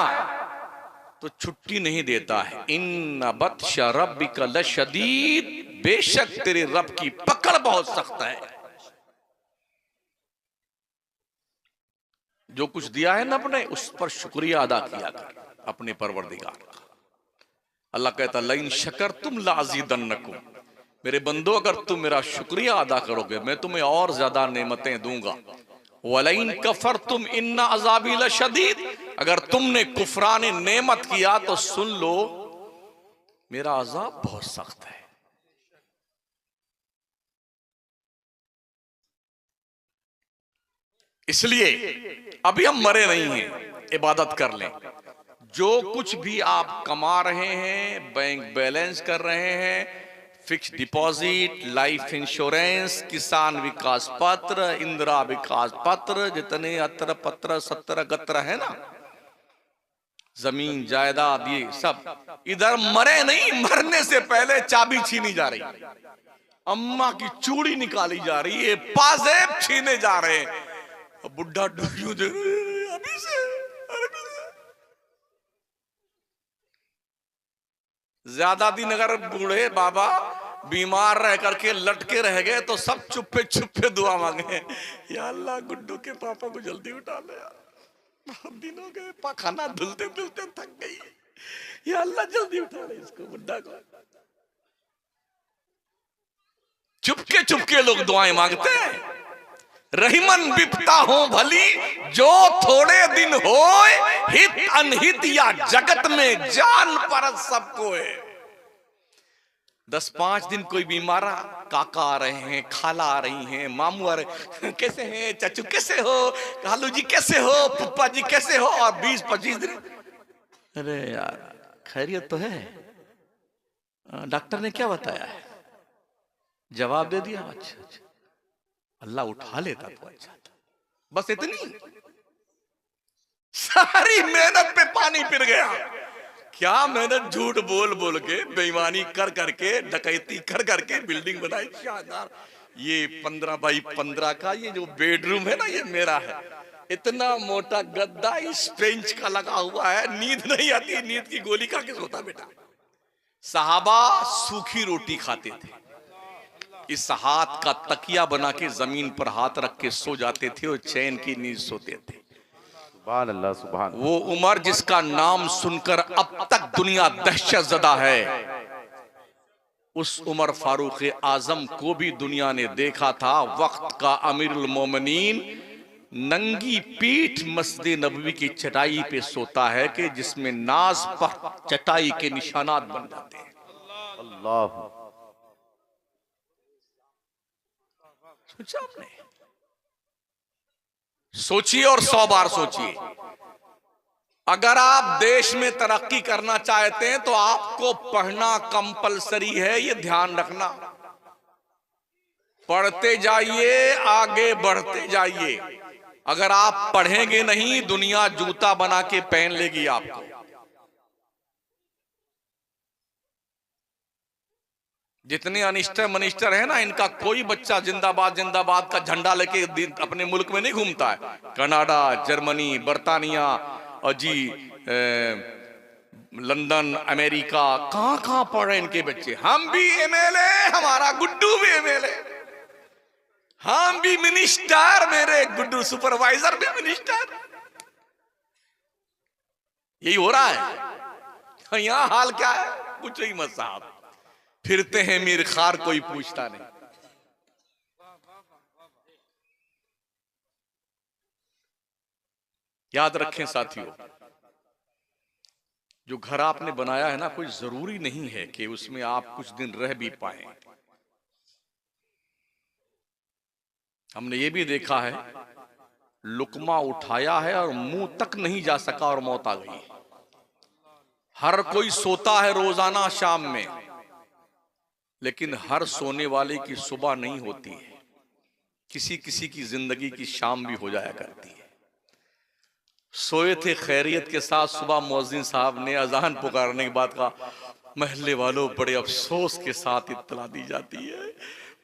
तो छुट्टी नहीं देता है। इन्ना बत्शा रब्बिका लशदीद, बेशक तेरे रब की पकड़ बहुत सख्त है। जो कुछ दिया है ना अपने, उस पर शुक्रिया अदा किया कर अपने परवरदिगार का। अल्लाह कहता लइन शकरतुम लाज़ीदन्नकुम, मेरे बंदो अगर तुम मेरा शुक्रिया अदा करोगे मैं तुम्हें और ज्यादा नेमतें दूंगा। वलइन कफरतुम इन्ना अज़ाबी लशदीद, अगर तुमने कुफरान नेमत किया तो सुन लो मेरा अज़ाब बहुत सख्त है। इसलिए अभी हम मरे नहीं हैं, इबादत कर लें। जो कुछ भी आप कमा रहे हैं, बैंक बैलेंस कर रहे हैं, फिक्स डिपॉजिट, लाइफ इंश्योरेंस, किसान विकास पत्र, इंदिरा विकास पत्र, जितने अत्र पत्र सत्र गत्र है ना, जमीन जायदाद, ये सब इधर मरे नहीं, मरने से पहले चाबी छीनी जा रही, अम्मा की चूड़ी निकाली जा रही है, पाजेब छीने जा रहे हैं, बुढ़ा डूबू दे अभी से। ज्यादा दिन अगर बूढ़े बाबा बीमार रह करके लटके रह गए तो सब चुप्पे चुप्पे दुआ मांगे, या अल्लाह गुड्डू के पापा को जल्दी उठा ले यार, बहुत दिन हो गए पखाना धुलते धुलते थक गई, या अल्लाह जल्दी उठा ले इसको बुड्ढा को। चुपके चुपके लोग दुआएं मांगते हैं। रहीमन बिपता हो भली जो थोड़े दिन होए, हित अनहित या जगत में जान पर सबको है। 10-5 दिन कोई बीमारा, काका आ रहे हैं, खाला आ रही हैं, मामू आ रहे, कैसे हैं चाचू, कैसे हो कालू जी, कैसे हो पप्पा जी, कैसे हो, और 20-25 दिन, अरे यार खैरियत तो है, डॉक्टर ने क्या बताया है, जवाब दे दिया, अच्छा अच्छा, अल्लाह उठा लेता तो अच्छा था। बस इतनी सारी मेहनत पे पानी फिर गया। क्या मेहनत झूठ बोल बोल के, बेईमानी कर करके, डकैती कर करके बिल्डिंग बनाई शानदार। ये 15 बाई 15 का ये जो बेडरूम है ना, ये मेरा है। इतना मोटा गद्दा इस बेंच का लगा हुआ है, नींद नहीं आती, नींद की गोली खा के सोता बेटा। सहाबा सूखी रोटी खाते थे, इस हाथ का तकिया बना के जमीन पर हाथ रख के सो जाते थे और चैन की नींद सोते थे। सुभान अल्लाह, सुभान। वो उमर जिसका नाम सुनकर अब तक दुनिया दहशत ज़दा है, उस उमर फारूक आजम को भी दुनिया ने देखा था। वक्त का अमीरुल मोमिनीन नंगी पीठ मस्जिद नबवी की चटाई पे सोता है कि जिसमें नाज पर चटाई के निशानात बन जाते हैं। अल्लाह, सोचा आपने? सोचिए और 100 बार सोचिए। अगर आप देश में तरक्की करना चाहते हैं तो आपको पढ़ना कंपलसरी है, ये ध्यान रखना। पढ़ते जाइए, आगे बढ़ते जाइए। अगर आप पढ़ेंगे नहीं, दुनिया जूता बना के पहन लेगी आपको। जितने अनिस्टर मनिस्टर है ना, इनका कोई बच्चा जिंदाबाद जिंदाबाद का झंडा लेके अपने मुल्क में नहीं घूमता है। कनाडा, जर्मनी, बर्तानिया और जी लंदन, अमेरिका, कहां कहां पढ़ रहे इनके बच्चे। हम भी एमएलए, हमारा गुड्डू भी एमएलए, हम भी मिनिस्टर, मेरे गुड्डू सुपरवाइजर भी मिनिस्टर। यही हो रहा है यहां। हाल क्या है पूछो ही मत साहब, फिरते हैं मीर खार, कोई पूछता नहीं। याद रखें साथियों, जो घर आपने बनाया है ना, कोई जरूरी नहीं है कि उसमें आप कुछ दिन रह भी पाए। हमने ये भी देखा है, लुकमा उठाया है और मुंह तक नहीं जा सका और मौत आ गई। हर कोई सोता है रोजाना शाम में, लेकिन हर सोने वाले की सुबह नहीं होती है। किसी किसी की जिंदगी की शाम भी हो जाया करती है। सोए थे खैरियत के साथ, सुबह मुअज्जिन साहब ने अजान पुकारने के बाद कहा, महल्ले वालों बड़े अफसोस के साथ इत्तला दी जाती है,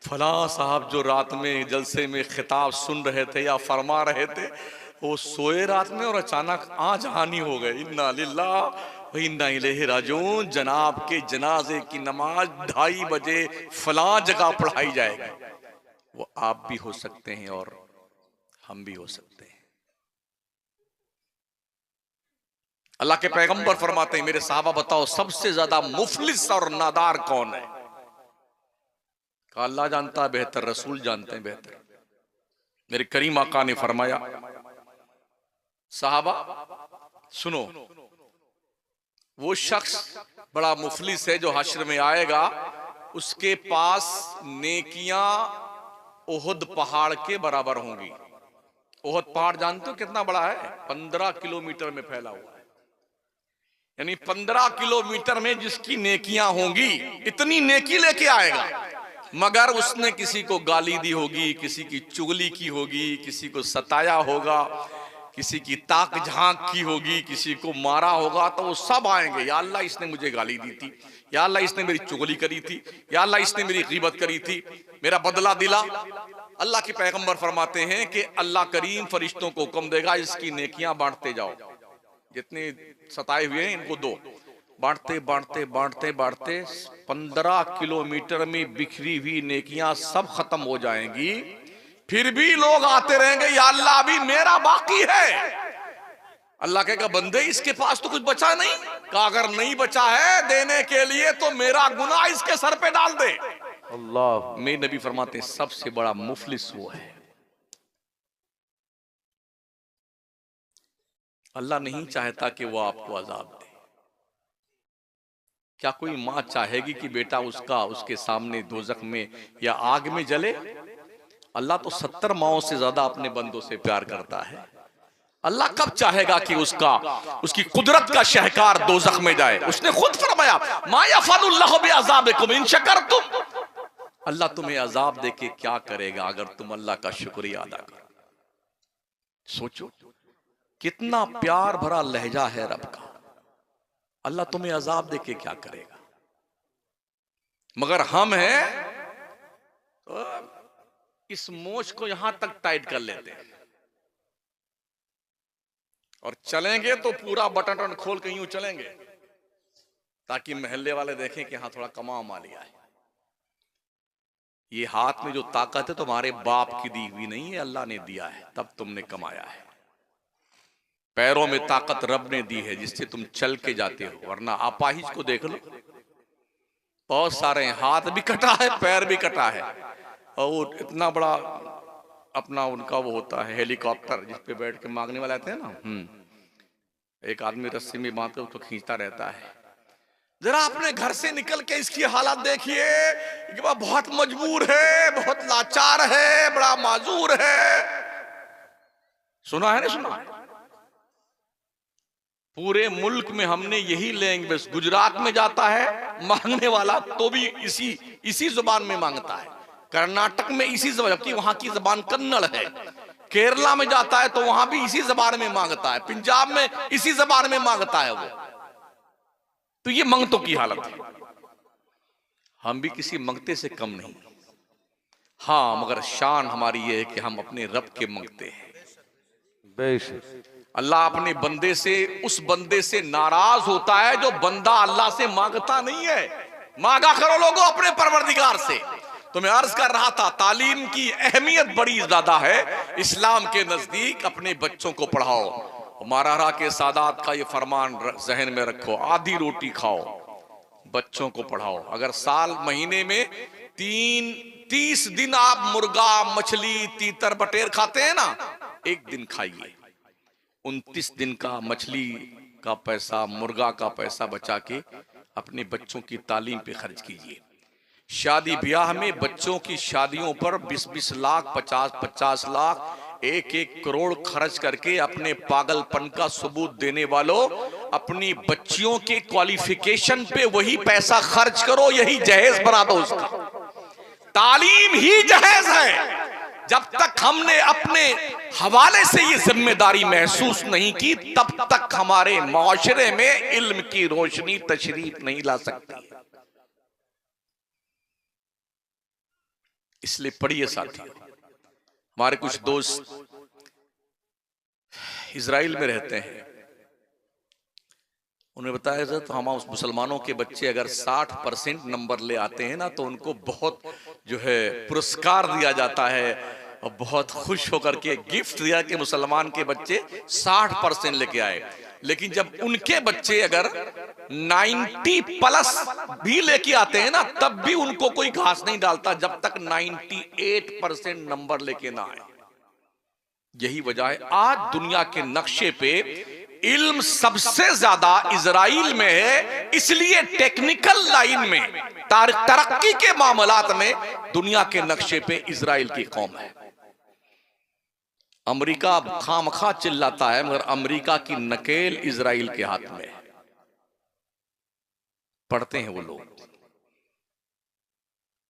फलां साहब जो रात में जलसे में खिताब सुन रहे थे या फरमा रहे थे, वो सोए रात में और अचानक आज हानि हो गए। इन्ना लिल्लाह व इन्ना इलैहि राजिऊन। जनाब के जनाजे की नमाज 2:30 बजे फलां जगह पढ़ाई जाएगी। वो आप भी हो सकते हैं और हम भी हो सकते हैं। अल्लाह के पैगंबर फरमाते हैं, मेरे साहबा बताओ सबसे ज्यादा मुफलिस और नादार कौन है? कहा अल्लाह जानता है बेहतर, रसूल जानते हैं बेहतर। मेरे करीम आका ने फरमाया, साहबा सुनो, वो शख्स बड़ा मुफलिस है जो हश्र में आएगा, उसके पास नेकियां ओहद पहाड़ के बराबर होंगी। ओहद पहाड़ जानते हो कितना बड़ा है? 15 किलोमीटर में फैला हुआ है। यानी 15 किलोमीटर में जिसकी नेकियां होंगी, इतनी नेकी लेके आएगा, मगर उसने किसी को गाली दी होगी, किसी की चुगली की होगी, किसी को सताया होगा, किसी की ताक झांक की होगी, किसी को मारा होगा, तो वो सब आएंगे, या अल्लाह इसने मुझे गाली दी थी, या अल्लाह इसने मेरी चुगली करी थी, या अल्लाह इसने मेरी ग़ीबत करी थी, मेरा बदला दिला। अल्लाह के पैगंबर फरमाते हैं कि अल्लाह करीम फरिश्तों को हुक्म देगा, इसकी नेकियां बांटते जाओ, जितने सताए हुए हैं इनको दो। बांटते बांटते बांटते बांटते 15 किलोमीटर में बिखरी हुई नेकियां सब खत्म हो जाएंगी। फिर भी लोग आते रहेंगे, या अल्लाह अभी मेरा बाकी है। अल्लाह कहेगा, बंदे इसके पास तो कुछ बचा नहीं। कहा अगर नहीं बचा है देने के लिए तो मेरा गुनाह इसके सर पे डाल दे। अल्लाह। मेरे नबी फरमाते हैं सबसे बड़ा मुफलिस वो है। अल्लाह नहीं चाहता कि वो आपको अजाब दे। क्या कोई माँ चाहेगी कि बेटा उसका उसके सामने दोजख में या आग में जले? अल्लाह तो 70 माओं से ज्यादा अपने बंदों से प्यार करता है। अल्लाह कब चाहेगा कि उसकी कुदरत का शहकार दोजख में जाए? उसने खुद फरमाया, मा यफ़अलुल्लाहु बिअज़ाबिकुम इन शकरतुम। अल्लाह तुम्हें अजाब देके क्या करेगा अगर तुम अल्लाह का शुक्रिया अदा करो। सोचो कितना प्यार भरा लहजा है रब का। अल्लाह तुम्हें अजाब देके क्या करेगा? मगर हम हैं तो इस मोच को यहां तक टाइट कर लेते हैं और चलेंगे तो पूरा बटन खोल के यूं चलेंगे ताकि महल्ले वाले देखें कि हाँ थोड़ा कमा उमा लिया है। ये हाथ में जो ताकत है तुम्हारे बाप की दी हुई नहीं है, अल्लाह ने दिया है, तब तुमने कमाया है। पैरों में ताकत रब ने दी है जिससे तुम चल के जाते हो, वरना अपाहिज को देख लो, बहुत सारे हाथ भी कटा है, पैर भी कटा है, और वो इतना बड़ा अपना उनका वो होता है हेलीकॉप्टर जिस पे बैठ के मांगने वाले आते हैं ना, एक आदमी रस्सी में बांध के उसको खींचता रहता है। जरा अपने घर से निकल के इसकी हालत देखिए कि वह बहुत मजबूर है, बहुत लाचार है, बड़ा माजूर है। सुना है ना? सुना है? पूरे मुल्क में हमने यही लैंग्वेज, गुजरात में जाता है मांगने वाला तो भी इसी जुबान में मांगता है, कर्नाटक में इसी जबान, जबकि वहां की जबान कन्नड़ है, केरला में जाता है तो वहां भी इसी जबान में मांगता है, पंजाब में इसी जबान में मांगता है वो। तो ये मंगतों की हालत है। हम भी किसी मंगते से कम नहीं। हाँ, मगर शान हमारी ये है कि हम अपने रब के मंगते हैं। बेशक अल्लाह अपने बंदे से, उस बंदे से नाराज होता है जो बंदा अल्लाह से मांगता नहीं है। मांगा करो लोगों अपने परवरदिगार से। तो मैं अर्ज कर रहा था, तालीम की अहमियत बड़ी ज्यादा है इस्लाम के नजदीक। अपने बच्चों को पढ़ाओ। महाराणा के सादात का ये फरमान जहन में रखो, आधी रोटी खाओ, बच्चों को पढ़ाओ। अगर साल महीने में 30 दिन आप मुर्गा, मछली, तीतर, बटेर खाते हैं ना, एक दिन खाइए। 29 दिन का मछली का पैसा, मुर्गा का पैसा बचा के अपने बच्चों की तालीम पे खर्च कीजिए। शादी ब्याह में बच्चों की शादियों पर 20-20 लाख, 50-50 लाख, 1-1 करोड़ खर्च करके अपने पागलपन का सबूत देने वालों, अपनी बच्चियों के क्वालिफिकेशन पे वही पैसा खर्च करो, यही जहेज बना दो उसका। तालीम ही जहेज है। जब तक हमने अपने हवाले से ये जिम्मेदारी महसूस नहीं की, तब तक हमारे माशरे में इल्म की रोशनी तशरीफ नहीं ला सकती। इसलिए पढ़िए साथियों। हमारे कुछ दोस्त इजराइल में रहते हैं, उन्हें बताया जाए तो हम मुसलमानों के बच्चे अगर 60% नंबर ले आते हैं ना, तो उनको बहुत जो है पुरस्कार दिया जाता है और बहुत खुश होकर के गिफ्ट दिया कि मुसलमान के बच्चे 60% लेके आए। लेकिन जब उनके बच्चे अगर 90+ भी लेके आते हैं ना, तब भी उनको कोई घास नहीं डालता जब तक 98% नंबर लेके ना आए। यही वजह है आज दुनिया के नक्शे पे इल्म सबसे ज्यादा इजराइल में है। इसलिए टेक्निकल लाइन में, तरक्की के मामलात में दुनिया के नक्शे पे इजराइल की कौम है। अमेरिका खामखा चिल्लाता है, मगर अमेरिका की नकेल इजराइल के हाथ में है। पढ़ते हैं वो लोग,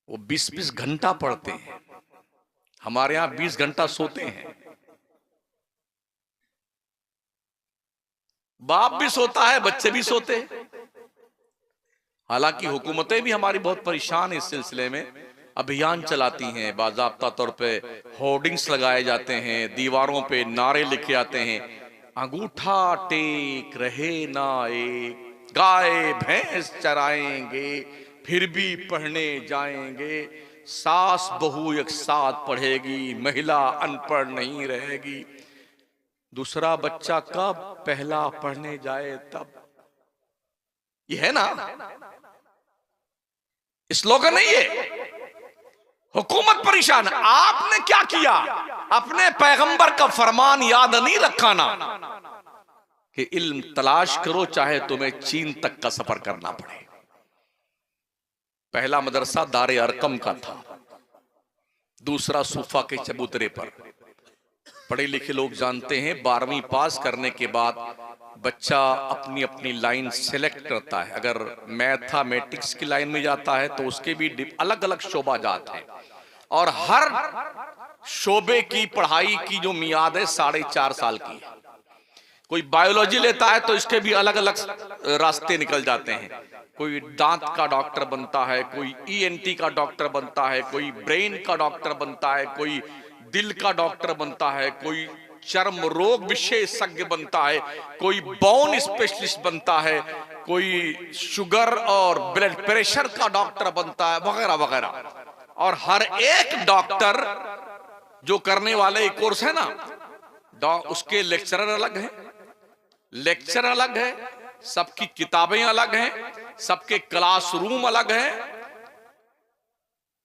वो 20-20 घंटा पढ़ते हैं। हमारे यहां 20 घंटा सोते हैं। बाप भी सोता है, बच्चे भी सोते हैं। हालांकि हुकूमतें भी हमारी बहुत परेशान इस सिलसिले में, अभियान चलाती हैं, बाज़ाब्ता तौर पे होर्डिंग्स लगाए जाते हैं, दीवारों पे नारे लिखे आते हैं, अंगूठा टेक रहे ना एक, गाय भैंस चराएंगे फिर भी पढ़ने जाएंगे, सास बहू एक साथ पढ़ेगी, महिला अनपढ़ नहीं रहेगी। दूसरा बच्चा कब पहला पढ़ने जाए तब। ये है ना स्लोगन, नहीं है। हुकूमत परेशान। आपने क्या किया? अपने पैगंबर का फरमान याद नहीं रखा ना कि इल्म तलाश करो चाहे तुम्हें चीन तक का सफर करना पड़े। पहला मदरसा दारे अरकम का था, दूसरा सूफा के चबूतरे पर। पढ़े लिखे लोग जानते हैं 12वीं पास करने के बाद बच्चा अपनी अपनी लाइन सेलेक्ट करता है। अगर मैथमेटिक्स की लाइन में जाता है तो उसके भी अलग अलग शोबा जात हैं, और हर शोबे की पढ़ाई की जो मियाद है 4.5 साल की है। कोई बायोलॉजी लेता है तो इसके भी अलग अलग रास्ते निकल जाते हैं। कोई दांत का डॉक्टर बनता है, कोई ENT का डॉक्टर बनता है, कोई ब्रेन का डॉक्टर बनता है, कोई दिल का डॉक्टर बनता है, कोई चर्म रोग विशेषज्ञ बनता है, कोई बोन स्पेशलिस्ट बनता है, कोई शुगर और ब्लड प्रेशर का डॉक्टर बनता है, वगैरह वगैरह। और हर एक डॉक्टर जो करने वाले कोर्स है ना, उसके लेक्चरर अलग हैं, लेक्चर अलग है, सबकी किताबें अलग हैं, सबके क्लासरूम अलग हैं,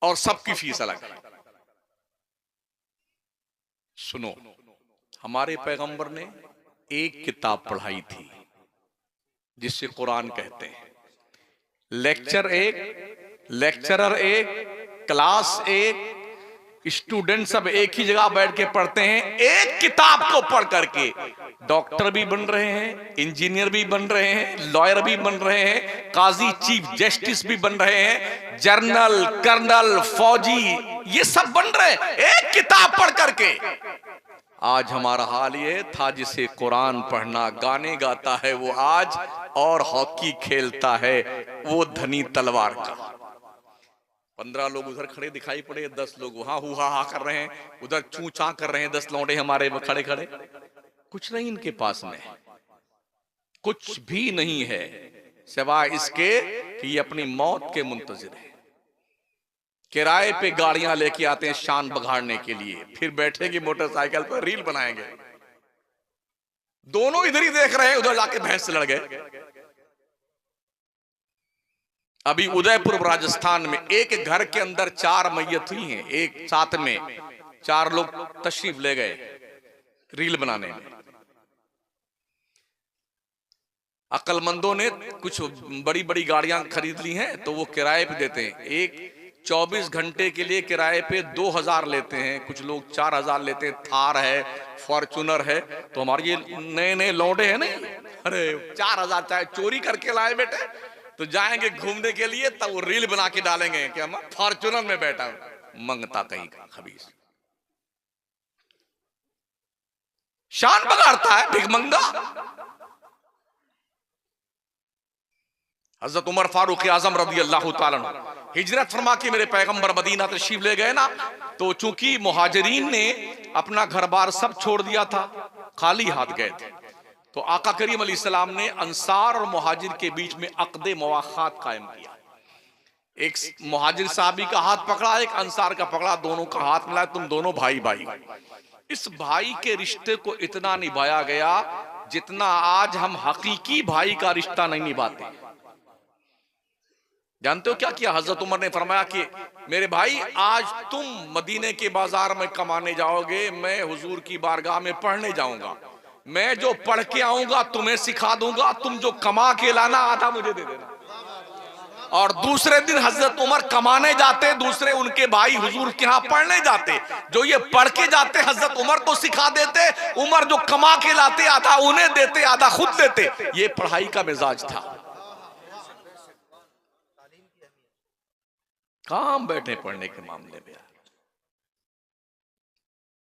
और सबकी फीस अलग है। सुनो, हमारे पैगंबर ने एक किताब पढ़ाई थी जिसे कुरान कहते हैं। लेक्चर एक, लेक्चरर एक, क्लास एक, स्टूडेंट सब एक ही जगह बैठ के पढ़ते हैं। एक किताब को पढ़ करके डॉक्टर भी बन रहे हैं, इंजीनियर भी बन रहे हैं, लॉयर भी बन रहे हैं, काजी चीफ जस्टिस भी बन रहे हैं, जनरल कर्नल फौजी ये सब बन रहे हैं एक किताब पढ़ करके। आज हमारा हाल ये था, जिसे कुरान पढ़ना, गाने गाता है वो आज, और हॉकी खेलता है वो धनी तलवार का। 15 लोग उधर खड़े दिखाई पड़े, 10 लोग वहां हुआ हा कर रहे हैं, उधर चू चा कर रहे हैं 10 लौंडे हमारे खड़े खड़े। कुछ नहीं इनके पास में, कुछ भी नहीं है सिवाय इसके कि ये अपनी मौत के मुंतजिर है। किराए पे गाड़ियां लेके आते हैं शान बघाड़ने के लिए, फिर बैठेगी मोटरसाइकिल पर रील बनाएंगे। दोनों इधर ही देख रहे हैं, उधर जाके भैंस से लड़ गए। अभी उदयपुर राजस्थान में एक घर के अंदर 4 मैयत हुई हैं, एक साथ में 4 लोग तशरीफ ले गए रील बनाने में। अक्लमंदों ने कुछ बड़ी बड़ी गाड़ियां खरीद ली हैं तो वो किराए पे देते हैं। एक 24 घंटे के लिए किराए पे 2000 लेते हैं, कुछ लोग 4000 लेते हैं। थार है, फॉर्चूनर है। तो हमारे ये नए नए लौंडे हैं नहीं, अरे 4000 चाहे चोरी करके लाए बेटे तो जाएंगे घूमने के लिए, तब वो रील बना के डालेंगे कि हम फॉर्चूनर में बैठा हूं। मंगता कहीं का खबीस, शान बगाड़ता है भिखमंगा। हजरत उमर फारूक आजम रदी अल्लाह तआला अन्हु हिजरत फरमा के मेरे पैगंबर मदीना तशरीफ ले गए ना, तो चूंकि मुहाजिरीन ने अपना घर बार सब छोड़ दिया था, खाली हाथ गए थे, तो आका करीम अलैहिस्सलाम ने अंसार और मुहाजिर के बीच में अक़दे मुवाख़ात कायम किया। एक मुहाजिर साहबी का हाथ पकड़ा, एक अंसार का पकड़ा, दोनों का हाथ मिलाया, तुम दोनों भाई भाई। इस भाई के रिश्ते को इतना निभाया गया जितना आज हम हकीकी भाई का रिश्ता नहीं निभाते। जानते हो क्या किया? हजरत उमर ने फरमाया कि मेरे भाई आज तुम मदीने के बाजार में कमाने जाओगे, मैं हुजूर की बारगाह में पढ़ने जाऊंगा। मैं जो पढ़ के आऊंगा तुम्हें सिखा दूंगा, तुम जो कमा के लाना आधा मुझे दे देना। और दूसरे दिन हजरत उमर कमाने जाते, दूसरे उनके भाई हुजूर के यहाँ पढ़ने जाते। जो ये पढ़ के जाते हजरत उमर को सिखा देते, उमर जो कमा के लाते आधा उन्हें देते आधा खुद देते। ये पढ़ाई का मिजाज था। काम बैठे पढ़ने के मामले में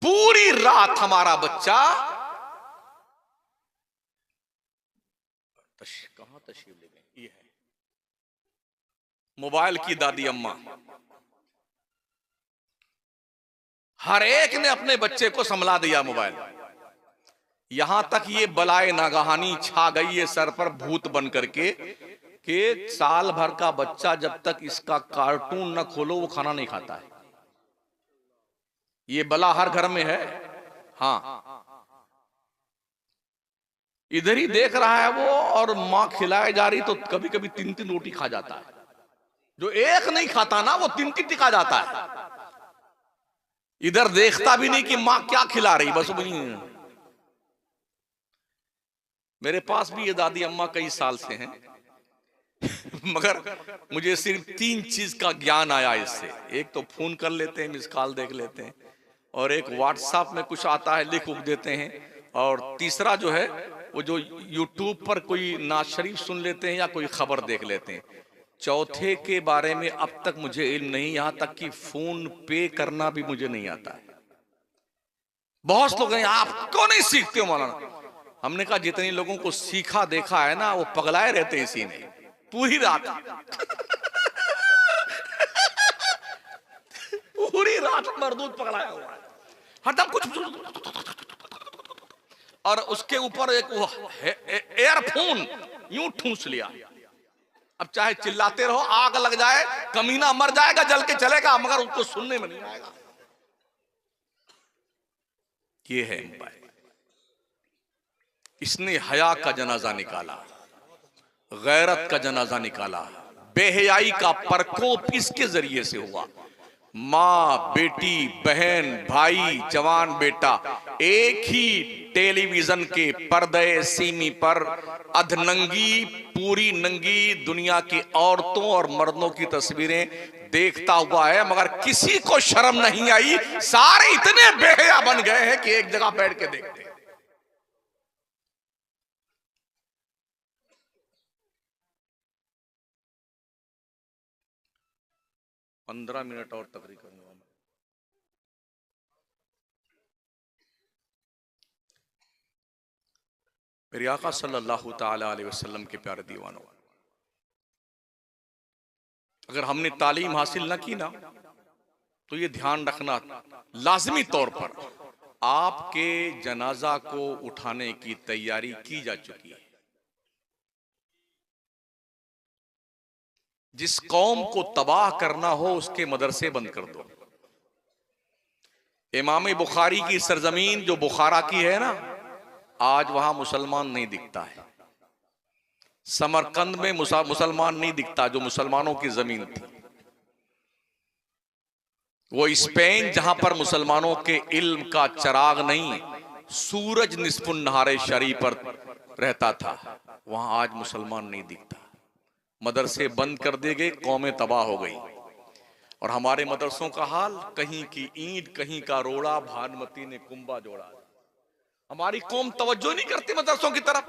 पूरी रात हमारा बच्चा कहां तशरीफ ले गए, ये है मोबाइल की दादी अम्मा। हर एक ने अपने बच्चे को संभला दिया मोबाइल। यहां तक ये बलाए नागहानी छा गई है सर पर भूत बन करके कि साल भर का बच्चा जब तक इसका कार्टून न खोलो वो खाना नहीं खाता है। ये बला हर घर में है। हाँ, इधर ही देख रहा है वो, और मां खिलाए जा रही तो कभी कभी 3-3 रोटी खा जाता है। जो एक नहीं खाता ना वो 3-3 खा जाता है। इधर देखता भी नहीं कि मां क्या खिला रही, बस वही। मेरे पास भी ये दादी अम्मा कई साल से हैं मगर मुझे सिर्फ 3 चीज का ज्ञान आया इससे। एक तो फोन कर लेते हैं, मिस कॉल देख लेते हैं, और एक व्हाट्सएप में कुछ आता है लिख उख देते हैं, और तीसरा जो है वो जो यूट्यूब पर कोई नात शरीफ सुन लेते हैं या कोई खबर देख लेते हैं। चौथे के बारे में अब तक मुझे इल्म नहीं, यहां तक कि फोन पे करना भी मुझे नहीं आता है। बहुत लोग हैं आपको नहीं सीखते हो मौलाना। हमने कहा जितने लोगों को सीखा देखा है ना वो पगलाए रहते हैं इसी में पूरी रात पूरी रात मरदूद पकड़ाया हुआ है हरदम कुछ, और उसके ऊपर एक एयरफोन यूं ठूंस लिया। अब चाहे चिल्लाते रहो, आग लग जाए, कमीना मर जाएगा, जल के चलेगा, मगर उसको सुनने में नहीं आएगा। ये है मोबाइल। इसने हया का जनाजा निकाला, गैरत का जनाजा निकाला, बेहयाई का प्रकोप इसके जरिए से हुआ। माँ, बेटी, बहन, भाई, जवान बेटा एक ही टेलीविजन के पर्दे सीमी पर अधनंगी पूरी नंगी दुनिया की औरतों और मर्दों की तस्वीरें देखता हुआ है, मगर किसी को शर्म नहीं आई। सारे इतने बेहया बन गए हैं कि एक जगह बैठ के देखते हैं। 15 मिनट और तकरीर करूंगा मैं। मेरे आका सल्लल्लाहु ताला अलैहि वसल्लम के प्यारे दीवानों, अगर हमने तालीम हासिल ना की ना, तो ये ध्यान रखना लाजमी तौर पर आपके जनाजा को उठाने की तैयारी की जा चुकी है। जिस कौम को तबाह करना हो उसके मदरसे बंद कर दो। इमाम बुखारी की सरजमीन जो बुखारा की है ना, आज वहां मुसलमान नहीं दिखता है। समरकंद में मुसलमान नहीं दिखता, जो मुसलमानों की जमीन थी। वो स्पेन जहां पर मुसलमानों के इल्म का चिराग नहीं, सूरज निस्फुन नहारे शरी पर रहता था, वहां आज मुसलमान नहीं दिखता। मदरसे बंद कर दिए गए, कौमें तबाह हो गई। और हमारे मदरसों का हाल, कहीं की ईंट कहीं का रोड़ा, भानुमती ने कुंबा जोड़ा। हमारी कौम तवज्जो नहीं करती मदरसों की तरफ,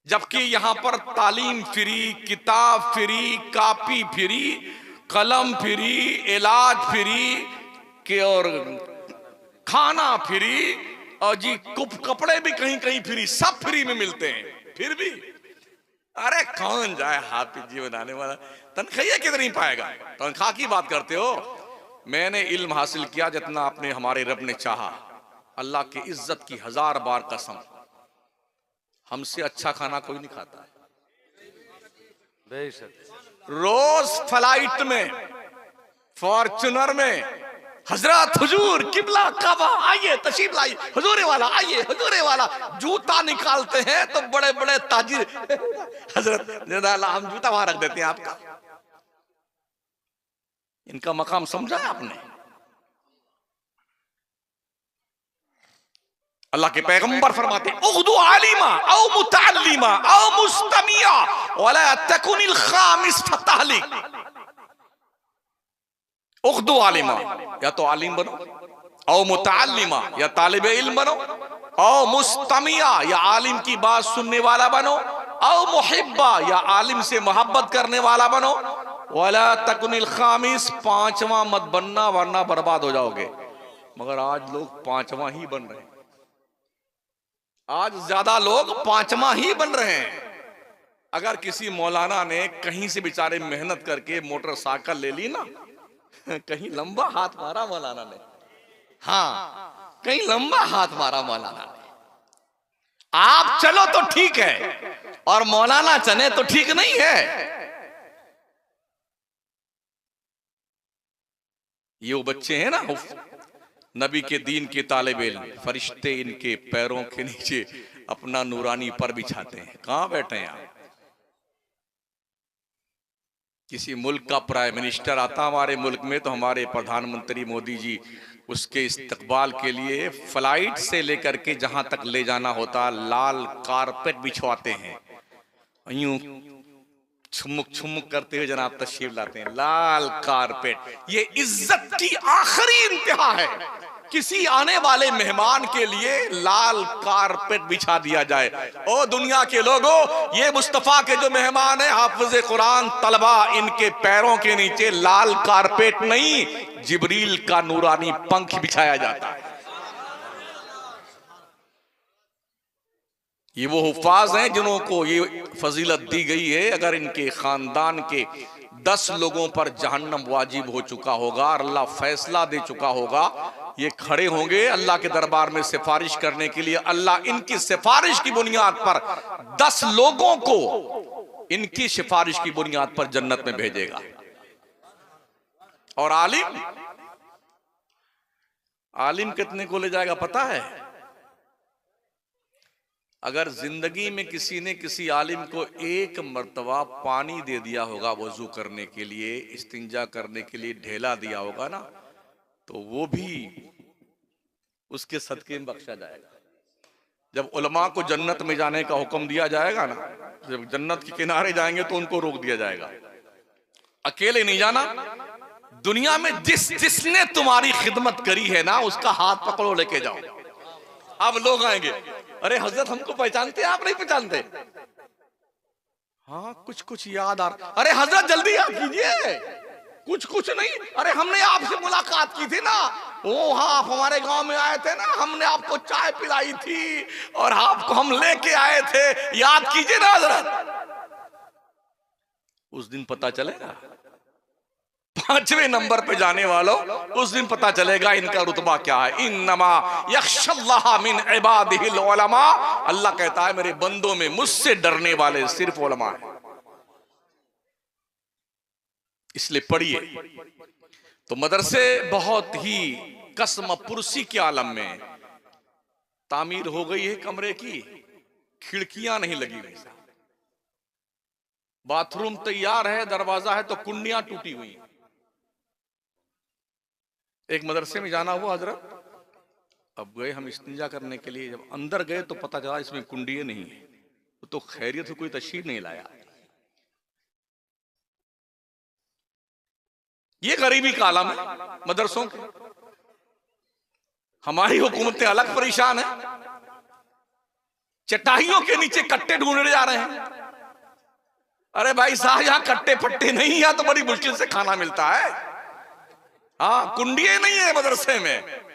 जबकि यहां पर तालीम फ्री, किताब फ्री, कापी फ्री, कलम फ्री, इलाज फ्री के और खाना फ्री, और जी कपड़े भी कहीं कहीं फ्री, सब फ्री में मिलते हैं। फिर भी अरे कौन जाए हाफिज जी बनाने वाला, तनख्वाह कितनी पाएगा, तनख्वाह की बात करते हो। मैंने इल्म हासिल किया जितना अपने हमारे रब ने चाहा। अल्लाह की इज्जत की 1000 बार कसम, हमसे अच्छा खाना कोई नहीं खाता है। बेशक रोज फ्लाइट में, फॉर्चुनर में, हजरत हुजूर किबला काबा आइए, तशरीफ लाइए, हुजूरे वाला आइए, हुजूरे वाला, जूता निकालते हैं तो बड़े बड़े ताजिर हजरत हम जूता वहां रख देते हैं आपका। इनका मकाम समझा है आपने? अल्लाह के पैगंबर फरमाते उग़्दू आलिमा औ मुतअल्लिमा औ मुस्तमिया वला तकुनिल खामिस फतहलिक। उग़्दू आलिमा, या तो आलिम बनो, औ मुतअल्लिमा, या तालिबे इल्म बनो, औ मुस्तमिया, या आलिम की बात सुनने वाला बनो, औ मुहिब्बा, या आलिम से मोहब्बत करने वाला बनो, वला तकुनिल खामिस, पांचवा मत बनना वरना बर्बाद हो जाओगे। मगर आज लोग पांचवा ही बन रहे हैं, आज ज्यादा लोग पांचवा ही बन रहे हैं। अगर किसी मौलाना ने कहीं से बेचारे मेहनत करके मोटरसाइकिल ले ली ना, कहीं लंबा हाथ मारा मौलाना ने, हाँ कहीं लंबा हाथ मारा मौलाना ने। आप चलो तो ठीक है, और मौलाना चले तो ठीक नहीं है। ये वो बच्चे हैं ना, नबी के दीन के तालिब इल्म, फरिश्ते इनके पैरों के नीचे अपना नूरानी पर बिछाते हैं। कहां बैठे हैं आप? किसी मुल्क का प्राइम मिनिस्टर आता हमारे मुल्क में, तो हमारे प्रधानमंत्री मोदी जी उसके इस्तकबाल के लिए फ्लाइट से लेकर के जहां तक ले जाना होता, लाल कारपेट बिछवाते हैं, यूं छुमुक छुमुक करते हुए जनाब तशरीफ लाते हैं। लाल कारपेट, ये इज्जत की आखिरी इंतहा है। किसी आने वाले मेहमान के लिए लाल कारपेट बिछा दिया जाए। ओ दुनिया के लोगों, ये मुस्तफा के जो मेहमान है, हाफिज कुरान तलबा, इनके पैरों के नीचे लाल कारपेट नहीं, जिब्रील का नूरानी पंख बिछाया जाता है। ये वो हुफ्फाज हैं जिन्हों को ये फजीलत दी गई है। अगर इनके खानदान के 10 लोगों पर जहन्नम वाजिब हो चुका होगा, अल्लाह फैसला दे चुका होगा, ये खड़े होंगे अल्लाह के दरबार में सिफारिश करने के लिए। अल्लाह इनकी सिफारिश की बुनियाद पर 10 लोगों को इनकी सिफारिश की बुनियाद पर जन्नत में भेजेगा। और आलिम, आलिम कितने को ले जाएगा पता है? अगर जिंदगी में किसी ने किसी आलिम को एक मर्तबा पानी दे दिया होगा वजू करने के लिए, इस्तिंजा करने के लिए ढेला दिया होगा ना, तो वो भी उसके सदके में बख्शा जाएगा। जब उलमा को जन्नत में जाने का हुक्म दिया जाएगा ना, जब जन्नत के किनारे जाएंगे तो उनको रोक दिया जाएगा, अकेले नहीं जाना। दुनिया में जिसने तुम्हारी खिदमत करी है ना, उसका हाथ पकड़ो, लेके जाओ। अब लोग आएंगे, अरे हजरत हमको पहचानते हैं, आप नहीं पहचानते? हाँ कुछ कुछ याद आ रहा। अरे हजरत जल्दी याद कीजिए। कुछ कुछ नहीं, अरे हमने आपसे मुलाकात की थी ना, वो हाँ आप हमारे गांव में आए थे ना, हमने आपको चाय पिलाई थी और आपको हम लेके आए थे, याद कीजिए ना हजरत। उस दिन पता चलेगा। 5वें नंबर पे जाने वालों, उस दिन पता चलेगा इनका रुतबा क्या है। इन्नमा यख्शल्लाह मिन इबादिहिल उलमा, अल्लाह कहता है मेरे बंदों में मुझसे डरने वाले सिर्फ उलमा है। इसलिए पढ़िए। तो मदरसे बहुत ही कसम पुरसी के आलम में तामीर हो गई है कमरे की, खिड़कियां नहीं लगी हुई, बाथरूम तैयार है, दरवाजा है तो कुंडियां टूटी हुई। एक मदरसे में जाना हुआ हजरत, अब गए हम इस्तिंजा करने के लिए, जब अंदर गए तो पता चला इसमें कुंडियां नहीं है, तो खैरियत से कोई तशरीफ नहीं लाया। ये गरीबी का आलम है मदरसों के। हमारी हुकूमतें अलग परेशान है, चटाइयों के नीचे कट्टे ढूंढने जा रहे हैं। अरे भाई साहब, यहां कट्टे फट्टे नहीं, यहां तो बड़ी मुश्किल से खाना मिलता है। हाँ, कुंडिये नहीं है मदरसे में।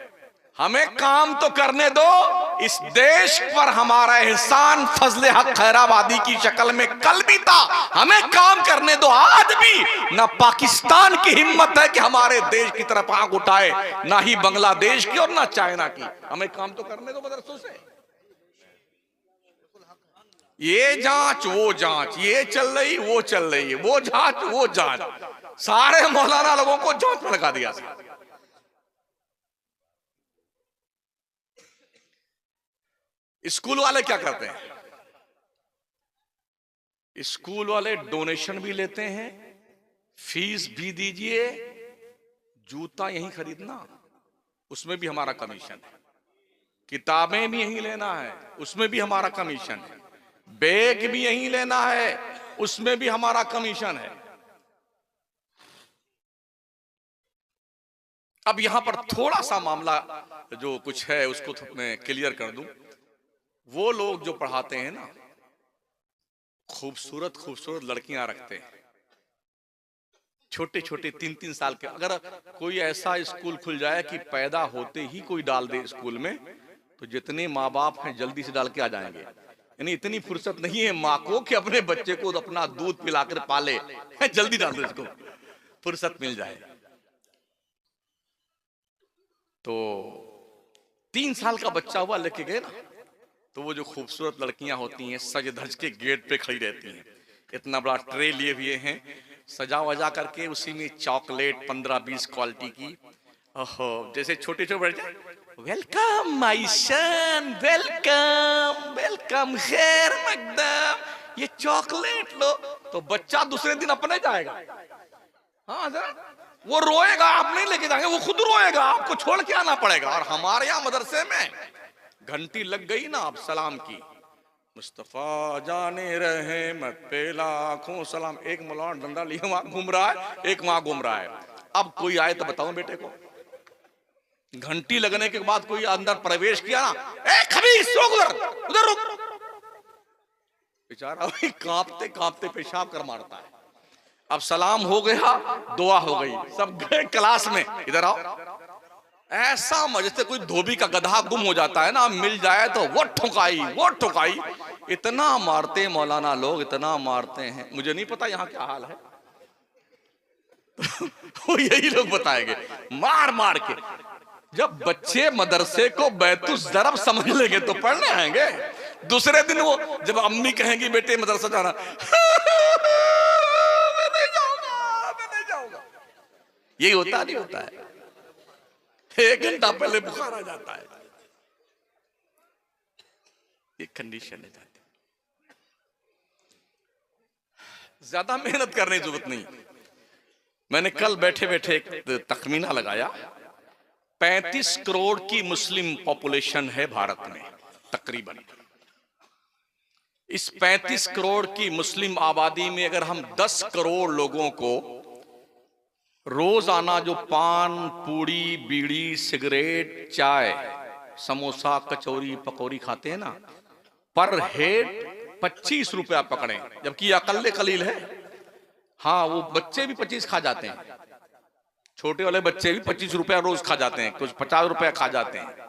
हमें काम तो करने दो। इस देश पर हमारा एहसान फजले हक खैराबादी की शक्ल में कल भी था, हमें काम करने दो। आज भी ना पाकिस्तान की हिम्मत है कि हमारे देश की तरफ आंख उठाए, ना ही बांग्लादेश की और ना चाइना की। हमें काम तो करने दो मदरसों से। ये जांच वो जांच, ये चल रही वो चल रही है, वो जांच वो जांच, सारे मौलाना लोगों को जांच में लगा दिया। स्कूल वाले क्या करते हैं? स्कूल वाले डोनेशन भी लेते हैं, फीस भी दीजिए, जूता यहीं खरीदना उसमें भी हमारा कमीशन है, किताबें भी यहीं लेना है उसमें भी हमारा कमीशन है, बैग भी यहीं लेना है उसमें भी हमारा कमीशन है। अब यहां पर थोड़ा सा मामला जो कुछ है उसको मैं क्लियर कर दूं। वो लोग जो पढ़ाते हैं ना, खूबसूरत खूबसूरत लड़कियां रखते हैं, छोटे छोटे 3-3 साल के। अगर कोई ऐसा स्कूल खुल जाए कि पैदा होते ही कोई डाल दे स्कूल में, तो जितने माँ बाप हैं जल्दी से डाल के आ जाएंगे। यानी इतनी फुर्सत नहीं है माँ को कि अपने बच्चे को अपना दूध पिलाकर पाले, जल्दी डाल दे इसको, फुर्सत मिल जाए। तो 3 साल का बच्चा हुआ लेके गए ना, तो वो जो खूबसूरत लड़कियां होती हैं सज धज के गेट पे खड़ी रहती हैं, इतना बड़ा ट्रे लिए हुए हैं, सजा वजा करके, उसी में चॉकलेट 15-20 क्वालिटी की। ओहो, जैसे छोटे छोटे बच्चे, welcome my son, welcome welcome, खैर मकदम, ये चॉकलेट लो, तो बच्चा दूसरे दिन अपने जाएगा। हाँ वो रोएगा, आप नहीं लेके जाएंगे, वो खुद रोएगा, आपको छोड़ के आना पड़ेगा। और हमारे यहाँ मदरसे में घंटी लग गई ना अब सलाम की, मुस्तफा जाने रहे मत पे लाखों सलाम, एक मौलाना डंडा लिए वहां घूम रहा है, एक वहां घूम रहा है। अब कोई आए तो बताओ बेटे को, घंटी लगने के बाद कोई अंदर प्रवेश किया ना, ए खबीस उधर उधर रुक, बेचारा वही कांपते कांपते पेशाब कर मारता है। अब सलाम हो गया, दुआ हो गई, सब गए क्लास में, इधर आओ। ऐसा जैसे कोई धोबी का गधा गुम हो जाता है ना, मिल जाए तो वो ठुकाई वो ठुकाई, इतना मारते मौलाना लोग, इतना मारते हैं। मुझे नहीं पता यहाँ क्या हाल है, वो यही लोग बताएंगे, मार मार के। जब बच्चे मदरसे को बैतुल ज़रब समझ लेंगे तो पढ़ने आएंगे। दूसरे दिन वो जब अम्मी कहेंगी बेटे मदरसा जाना, मैं नहीं जाऊंगा, यही होता नहीं होता है। 1 घंटा पहले बुखार आ जाता है, ये कंडीशन है। ज्यादा मेहनत करने की जरूरत नहीं। मैंने कल बैठे बैठे एक तखमीना लगाया, 35 करोड़ की मुस्लिम पॉपुलेशन है भारत में तकरीबन। इस 35 करोड़ की मुस्लिम आबादी में अगर हम 10 करोड़ लोगों को रोजाना जो पान पूड़ी बीड़ी सिगरेट चाय समोसा कचौरी पकौड़ी खाते हैं ना, पर हेड 25 रुपया पकड़े, जबकि अकल्ले कलील है। हाँ, वो बच्चे भी 25 खा जाते हैं, छोटे वाले बच्चे भी 25 रुपया रोज खा जाते हैं, कुछ 50 रुपया खा जाते हैं।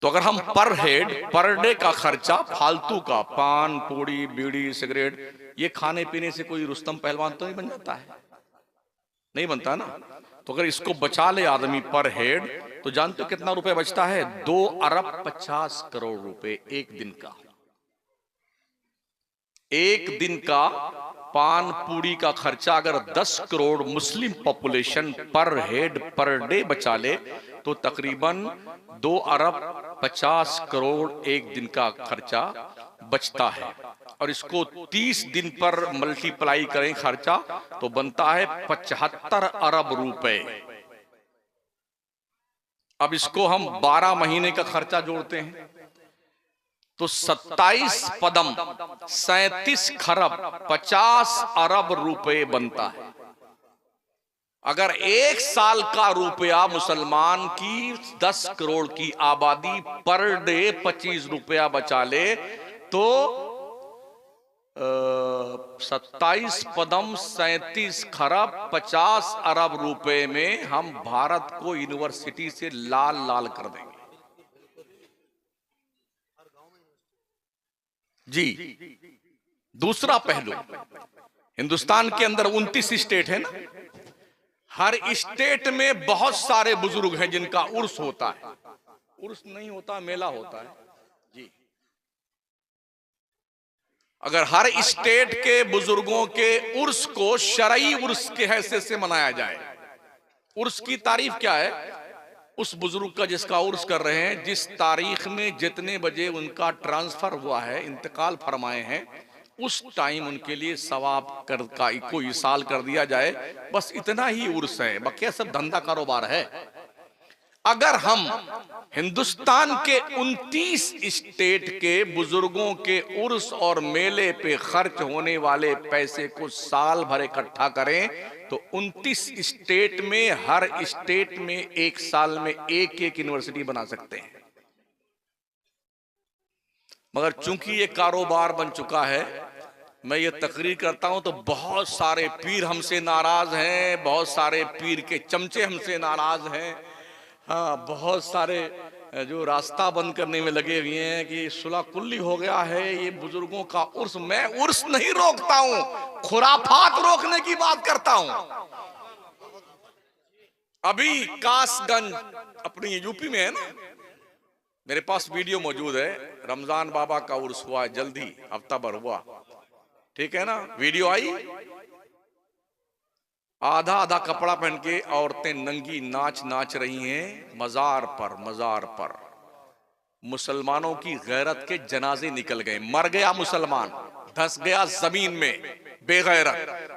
तो अगर हम पर हेड पर डे का खर्चा फालतू का पान पूड़ी बीड़ी सिगरेट ये खाने पीने से कोई रुस्तम पहलवान तो नहीं बन जाता है? नहीं बनता ना। तो अगर इसको बचा ले आदमी पर हेड, तो जानते हो कितना रुपए बचता है? 2 अरब 50 करोड़ रुपए एक दिन का। एक दिन का पान पूरी का खर्चा अगर 10 करोड़ मुस्लिम पॉपुलेशन पर हेड पर डे बचा ले, तो तकरीबन 2 अरब 50 करोड़ एक दिन का खर्चा बचता है। और इसको 30 दिन पर मल्टीप्लाई करें खर्चा, तो बनता है 75 अरब रुपए। अब इसको हम 12 महीने का खर्चा जोड़ते हैं तो 27 पदम 37 खरब 50 अरब रुपए बनता है। अगर एक साल का रुपया मुसलमान की 10 करोड़ की आबादी पर डे 25 रुपया बचा ले, तो 27 पदम 37 खरब 50 अरब रुपए में हम भारत को यूनिवर्सिटी से लाल लाल कर देंगे जी। दूसरा पहलू, हिंदुस्तान के अंदर 29 स्टेट है ना, हर स्टेट में बहुत सारे बुजुर्ग हैं जिनका उर्स होता है। उर्स नहीं होता, मेला होता है जी। अगर हर स्टेट के बुजुर्गों के उर्स को शरई उर्स के हैसियत से मनाया जाए, उर्स की तारीफ क्या है? उस बुजुर्ग का जिसका उर्स कर रहे हैं, जिस तारीख में जितने बजे उनका ट्रांसफर हुआ है, इंतकाल फरमाए हैं, उस टाइम उनके लिए सवाब कर का कोई साल कर दिया जाए, बस इतना ही उर्स है। बाकी सब धंधा कारोबार है। अगर हम हिंदुस्तान के 29 स्टेट के बुजुर्गों के उर्स और मेले पे खर्च होने वाले पैसे को साल भर इकट्ठा करें, तो 29 स्टेट में हर स्टेट में एक साल में एक यूनिवर्सिटी बना सकते हैं। मगर चूंकि ये कारोबार बन चुका है, मैं ये तकरीर करता हूं तो बहुत सारे पीर हमसे नाराज हैं, बहुत सारे पीर के चमचे हमसे नाराज हैं। हाँ, बहुत सारे जो रास्ता बंद करने में लगे हुए हैं कि सुलह कुल्ली हो गया है, ये बुजुर्गों का उर्स। मैं उर्स नहीं रोकता हूं, खुराफात रोकने की बात करता हूं। अभी कासगंज अपनी यूपी में है ना, मेरे पास वीडियो मौजूद है, रमजान बाबा का उर्स हुआ है, जल्दी हफ्ता भर हुआ, ठीक है ना। वीडियो आई, आधा आधा कपड़ा पहन के औरतें नंगी नाच रही हैं मजार पर। मुसलमानों की गैरत के जनाजे निकल गए, मर गया मुसलमान, धंस गया जमीन में बेगैरत।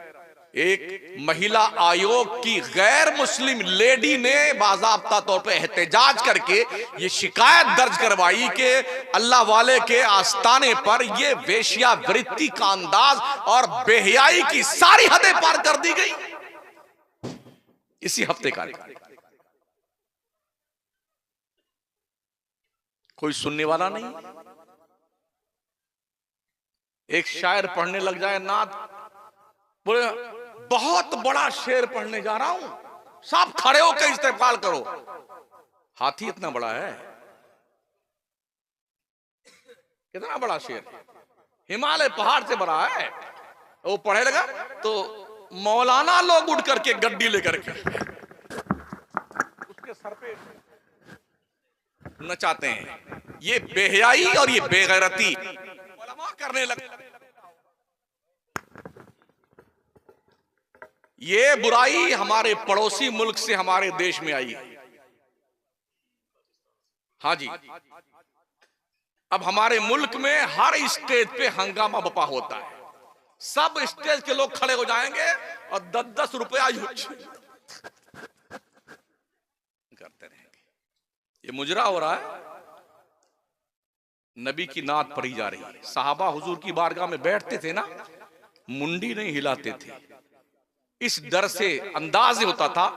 एक महिला आयोग की गैर मुस्लिम लेडी ने बाज़ाब्ता तौर पे एहतजाज करके ये शिकायत दर्ज करवाई कि अल्लाह वाले के आस्ताने पर ये वेश्यावृत्ति का अंदाज और बेहयाई की सारी हदें पार कर दी गई। इसी हफ्ते का कोई सुनने वाला नहीं। एक शायर पढ़ने लग जाए नात, बोले बहुत बड़ा शेर पढ़ने जा रहा हूं, सब खड़े होकर इस्तेमाल करो। हाथी इतना बड़ा है, कितना बड़ा शेर, हिमालय पहाड़ से बड़ा है। वो पढ़े लगा तो मौलाना लोग उठ करके गड्डी लेकर के उसके सर पे नचाते हैं। ये बेहयाई और ये बेगैरती करने लगे। ये बुराई हमारे पड़ोसी मुल्क से हमारे देश में आई है। हाँ जी, अब हमारे मुल्क में हर स्टेज पे हंगामा बपा होता है। सब स्टेज के लोग खड़े हो जाएंगे और 10-10 रुपया करते रहेंगे। ये मुजरा हो रहा है। नबी की नात पढ़ी जा रही है, साहबा हुजूर की बारगाह में बैठते थे ना, मुंडी नहीं हिलाते थे। इस डर से अंदाज होता था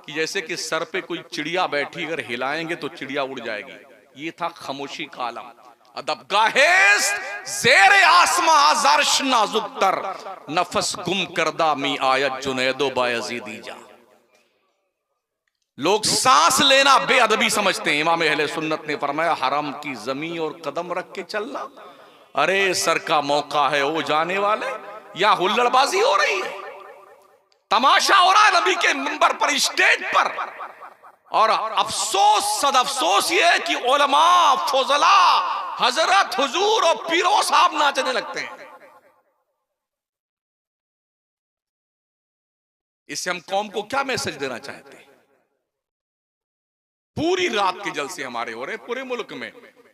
कि जैसे कि सर पे कोई चिड़िया बैठी, अगर हिलाएंगे तो चिड़िया उड़ जाएगी। ये था खामोशी का आलम। अदबगाहेस ज़ेरे आसमां आज़ारश नाजुक तर, नफस गुम करदा मी आयत जुनैदो बायज़ीदी जा। लोग सांस लेना बेअदबी समझते हैं। इमाम अहले सुन्नत ने फरमाया, हराम की जमीन और कदम रख के चलना, अरे सर का मौका है ओ जाने वाले, या हुल्लड़बाजी हो रही है, तमाशा हो रहा है नबी के मिंबर पर, स्टेज पर। और अफसोस, सद अफसोस ये है कि उलमा, फजला, हजरत, हुजूर और पीरो साहब नाचने लगते हैं। इससे हम कौम को क्या मैसेज देना चाहते हैं? पूरी रात के जलसे हमारे हो रहे हैं पूरे मुल्क में,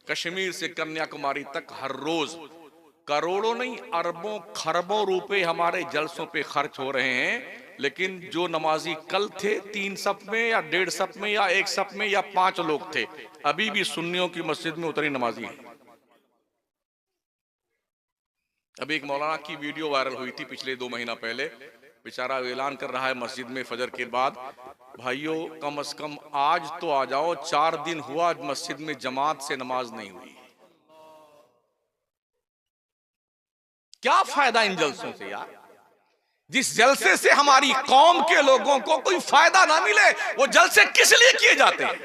कश्मीर से कन्याकुमारी तक हर रोज करोड़ों नहीं अरबों खरबों रुपए हमारे जलसों पे खर्च हो रहे हैं। लेकिन जो नमाजी कल थे 3 सफ में या 1.5 सफ में या 1 सफ में या 5 लोग थे, अभी भी सुन्नियों की मस्जिद में उतरी नमाजी है। अभी एक मौलाना की वीडियो वायरल हुई थी पिछले 2 महीना पहले, बेचारा ऐलान कर रहा है मस्जिद में फजर के बाद, भाइयों कम से कम आज तो आ जाओ, 4 दिन हुआ मस्जिद में जमात से नमाज नहीं हुई। क्या फायदा इन जलसों से यार? जिस जलसे से हमारी कौम के लोगों को कोई फायदा ना मिले, वो जलसे किस लिए किए जाते हैं?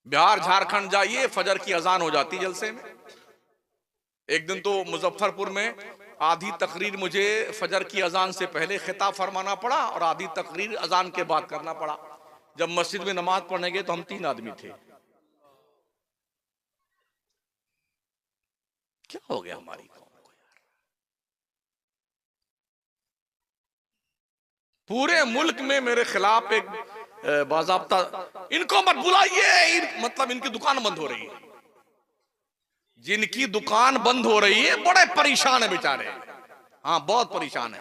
बिहार झारखंड जाइए, फजर की अजान हो जाती जलसे में। एक दिन तो मुजफ्फरपुर में आधी तकरीर मुझे फजर की अजान से पहले खिताब फरमाना पड़ा और आधी तकरीर अजान के बाद करना पड़ा। जब मस्जिद में नमाज पढ़ने गए तो हम 3 आदमी थे। क्या हो गया हमारी कौम को यार? पूरे मुल्क में मेरे खिलाफ एक बाज़ाब्ता, इनको मत बुलाइए, मतलब इनकी दुकान बंद हो रही है। जिनकी दुकान बंद हो रही है बड़े परेशान है बेचारे, हाँ बहुत परेशान है।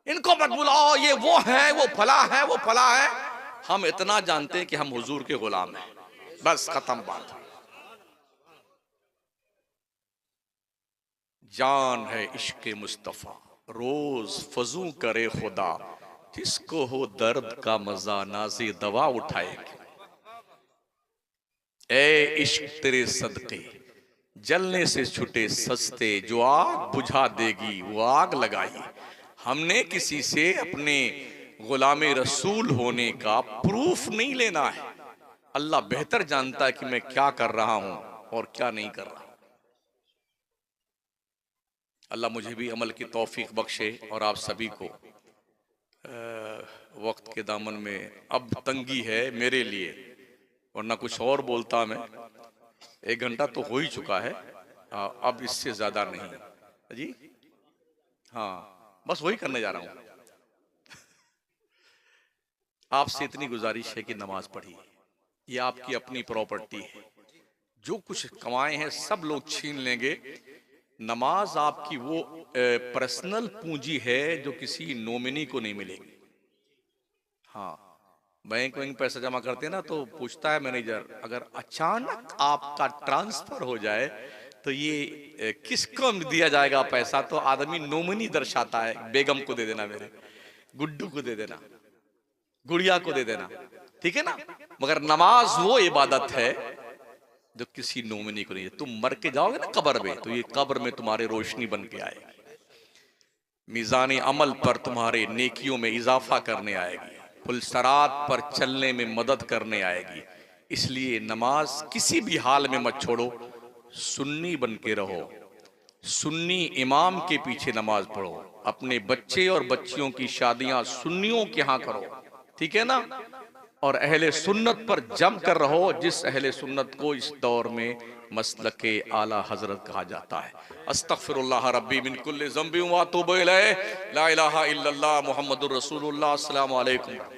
इनको मत बुलाओ, ये वो है, वो फला है, वो फला है। हम इतना जानते हैं कि हम हुजूर के गुलाम हैं, बस खत्म बात। जान है इश्क मुस्तफा, रोज फजू करे खुदा, जिसको हो दर्द का मजा नाज़े दवा उठाएगी। ए इश्क तेरे सदके जलने से छुटे सस्ते, जो आग बुझा देगी वो आग लगाई। हमने किसी से अपने गुलामे रसूल होने का प्रूफ नहीं लेना है। अल्लाह बेहतर जानता है कि मैं क्या कर रहा हूं और क्या नहीं कर रहा। अल्लाह मुझे भी अमल की तौफीक बख्शे और आप सभी को। वक्त के दामन में अब तंगी है मेरे लिए, वरना कुछ और बोलता मैं। 1 घंटा तो हो ही चुका है, अब इससे ज्यादा नहीं जी। हाँ बस वही करने जा रहा हूं। आपसे इतनी गुजारिश है कि नमाज पढ़िए, ये आपकी अपनी प्रॉपर्टी है। जो कुछ कमाए हैं सब लोग छीन लेंगे। नमाज आपकी वो पर्सनल पूंजी है जो किसी नॉमिनी को नहीं मिलेगी। हाँ, बैंक में पैसा जमा करते हैं ना तो पूछता है मैनेजर, अगर अचानक आपका ट्रांसफर हो जाए तो ये किसको दिया जाएगा पैसा? तो आदमी नॉमिनी दर्शाता है, बेगम को दे देना, मेरे गुड्डू को दे देना, गुड़िया को दे देना, ठीक है ना। मगर नमाज वो इबादत है जो किसी नॉमिनी को नहीं है। तुम मर के जाओगे ना कब्र में, तो ये कब्र में तुम्हारे रोशनी बन के आएगी, मीज़ान अमल पर तुम्हारे नेकियों में इजाफा करने आएगी, पुलसरात पर चलने में मदद करने आएगी। इसलिए नमाज किसी भी हाल में मत छोड़ो, सुन्नी बन के रहो, सुन्नी इमाम के पीछे नमाज पढ़ो, अपने बच्चे और बच्चियों की शादियां सुन्नियों के यहाँ करो, ठीक है ना। और अहले सुन्नत पर जम कर रहो, जिस अहले सुन्नत को इस दौर में मसलके आला हजरत कहा जाता है। अस्तगफिरुल्लाह रब्बी मिन कुल्ली ज़ंबि व अतूबु इलैह, ला इलाहा इल्लल्लाह मुहम्मदुर रसूलुल्लाह। अस्सलामु अलैकुम।